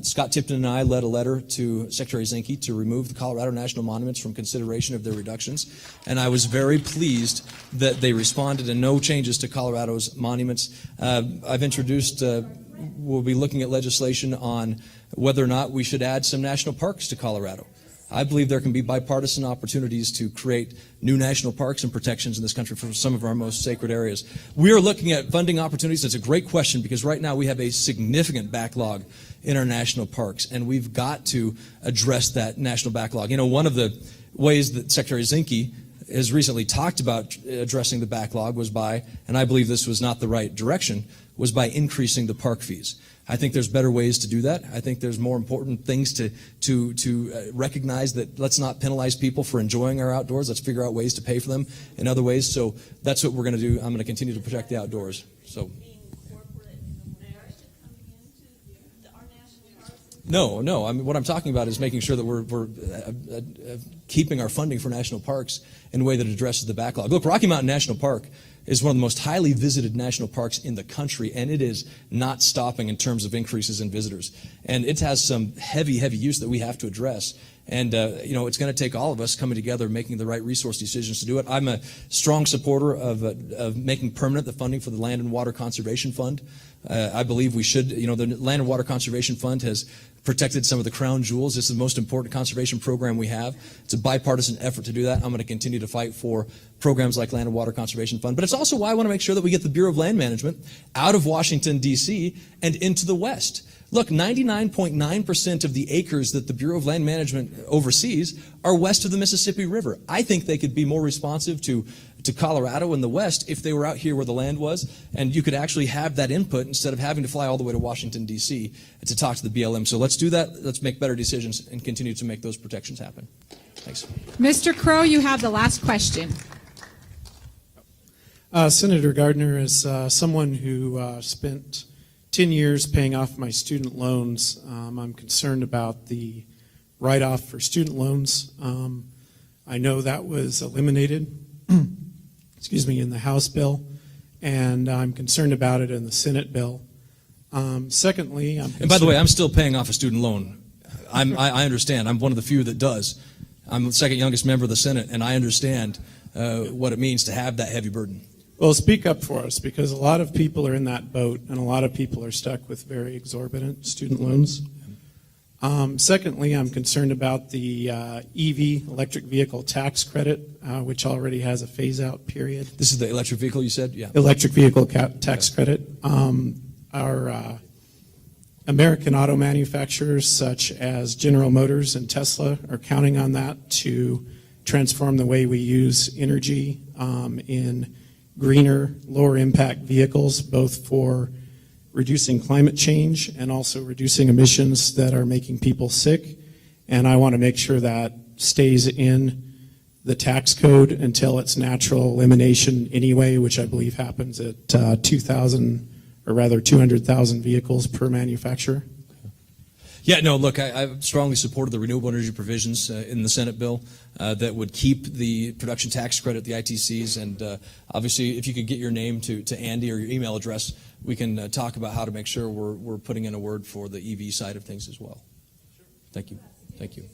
Scott Tipton and I led a letter to Secretary Zinke to remove the Colorado national monuments from consideration of their reductions. And I was very pleased that they responded, and no changes to Colorado's monuments. I've introduced, we'll be looking at legislation on whether or not we should add some national parks to Colorado. I believe there can be bipartisan opportunities to create new national parks and protections in this country for some of our most sacred areas. We are looking at funding opportunities. That's a great question because right now we have a significant backlog in our national parks, and we've got to address that national backlog. You know, one of the ways that Secretary Zinke has recently talked about addressing the backlog was by, and I believe this was not the right direction, was by increasing the park fees. I think there's better ways to do that. I think there's more important things to recognize that let's not penalize people for enjoying our outdoors. Let's figure out ways to pay for them in other ways. So that's what we're going to do. I'm going to continue to protect the outdoors. So. No. I mean, what I'm talking about is making sure that we're keeping our funding for national parks in a way that addresses the backlog. Look, Rocky Mountain National Park is one of the most highly visited national parks in the country, and it is not stopping in terms of increases in visitors. And it has some heavy use that we have to address. And, it's going to take all of us coming together, making the right resource decisions to do it. I'm a strong supporter of making permanent the funding for the Land and Water Conservation Fund. I believe we should, the Land and Water Conservation Fund has protected some of the crown jewels. This is the most important conservation program we have. It's a bipartisan effort to do that. I'm going to continue to fight for programs like Land and Water Conservation Fund. But it's also why I want to make sure that we get the Bureau of Land Management out of Washington, D.C. and into the West. Look, 99.9% of the acres that the Bureau of Land Management oversees are west of the Mississippi River. I think they could be more responsive to Colorado and the West if they were out here where the land was, and you could actually have that input instead of having to fly all the way to Washington, D.C. to talk to the BLM. So let's do that. Let's make better decisions and continue to make those protections happen. Thanks. Mr. Crow, you have the last question. Senator Gardner, as someone who spent 10 years paying off my student loans, I'm concerned about the write-off for student loans. I know that was eliminated in the House bill, and I'm concerned about it in the Senate bill. Secondly, and by the way, I'm still paying off a student loan. I understand. I'm one of the few that does. I'm the second youngest member of the Senate, and I understand what it means to have that heavy burden. Well, speak up for us, because a lot of people are in that boat, and a lot of people are stuck with very exorbitant student loans. Secondly, I'm concerned about the EV, electric vehicle tax credit, which already has a phase-out period. This is the electric vehicle you said? Yeah. Electric vehicle tax credit. Our American auto manufacturers, such as General Motors and Tesla, are counting on that to transform the way we use energy in greener, lower-impact vehicles, both for reducing climate change and also reducing emissions that are making people sick. And I want to make sure that stays in the tax code until its natural elimination anyway, which I believe happens at 200,000 vehicles per manufacturer. Yeah, no, look, I've strongly supported the renewable energy provisions in the Senate bill that would keep the production tax credit, the ITCs, and obviously if you could get your name to Andy or your email address, we can talk about how to make sure we're putting in a word for the EV side of things as well. Thank you. Thank you.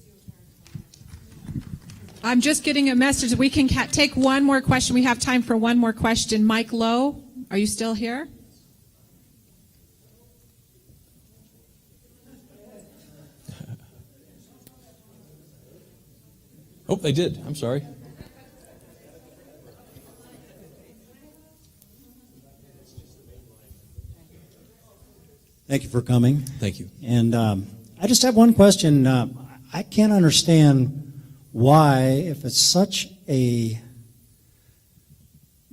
I'm just getting a message. We can take one more question. We have time for one more question. Mike Lowe, are you still here? Oh, they did. I'm sorry. Thank you for coming. Thank you. And I just have one question. I can't understand why, if it's such a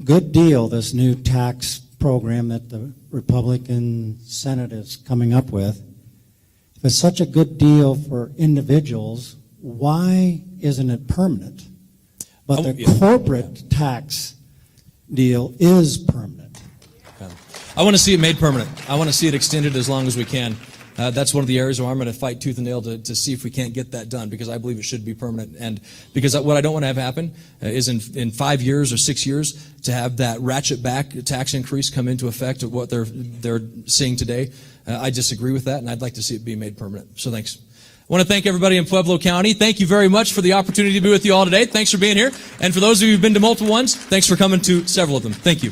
good deal, this new tax program that the Republican Senate is coming up with, if it's such a good deal for individuals, why isn't it permanent? But the corporate tax deal is permanent. I want to see it made permanent. I want to see it extended as long as we can. That's one of the areas where I'm going to fight tooth and nail to see if we can't get that done, because I believe it should be permanent. And because what I don't want to have happen is in 5 years or 6 years to have that ratchet back tax increase come into effect of what they're seeing today. I disagree with that, and I'd like to see it be made permanent. So thanks. I want to thank everybody in Pueblo County. Thank you very much for the opportunity to be with you all today. Thanks for being here. And for those of you who've been to multiple ones, thanks for coming to several of them. Thank you.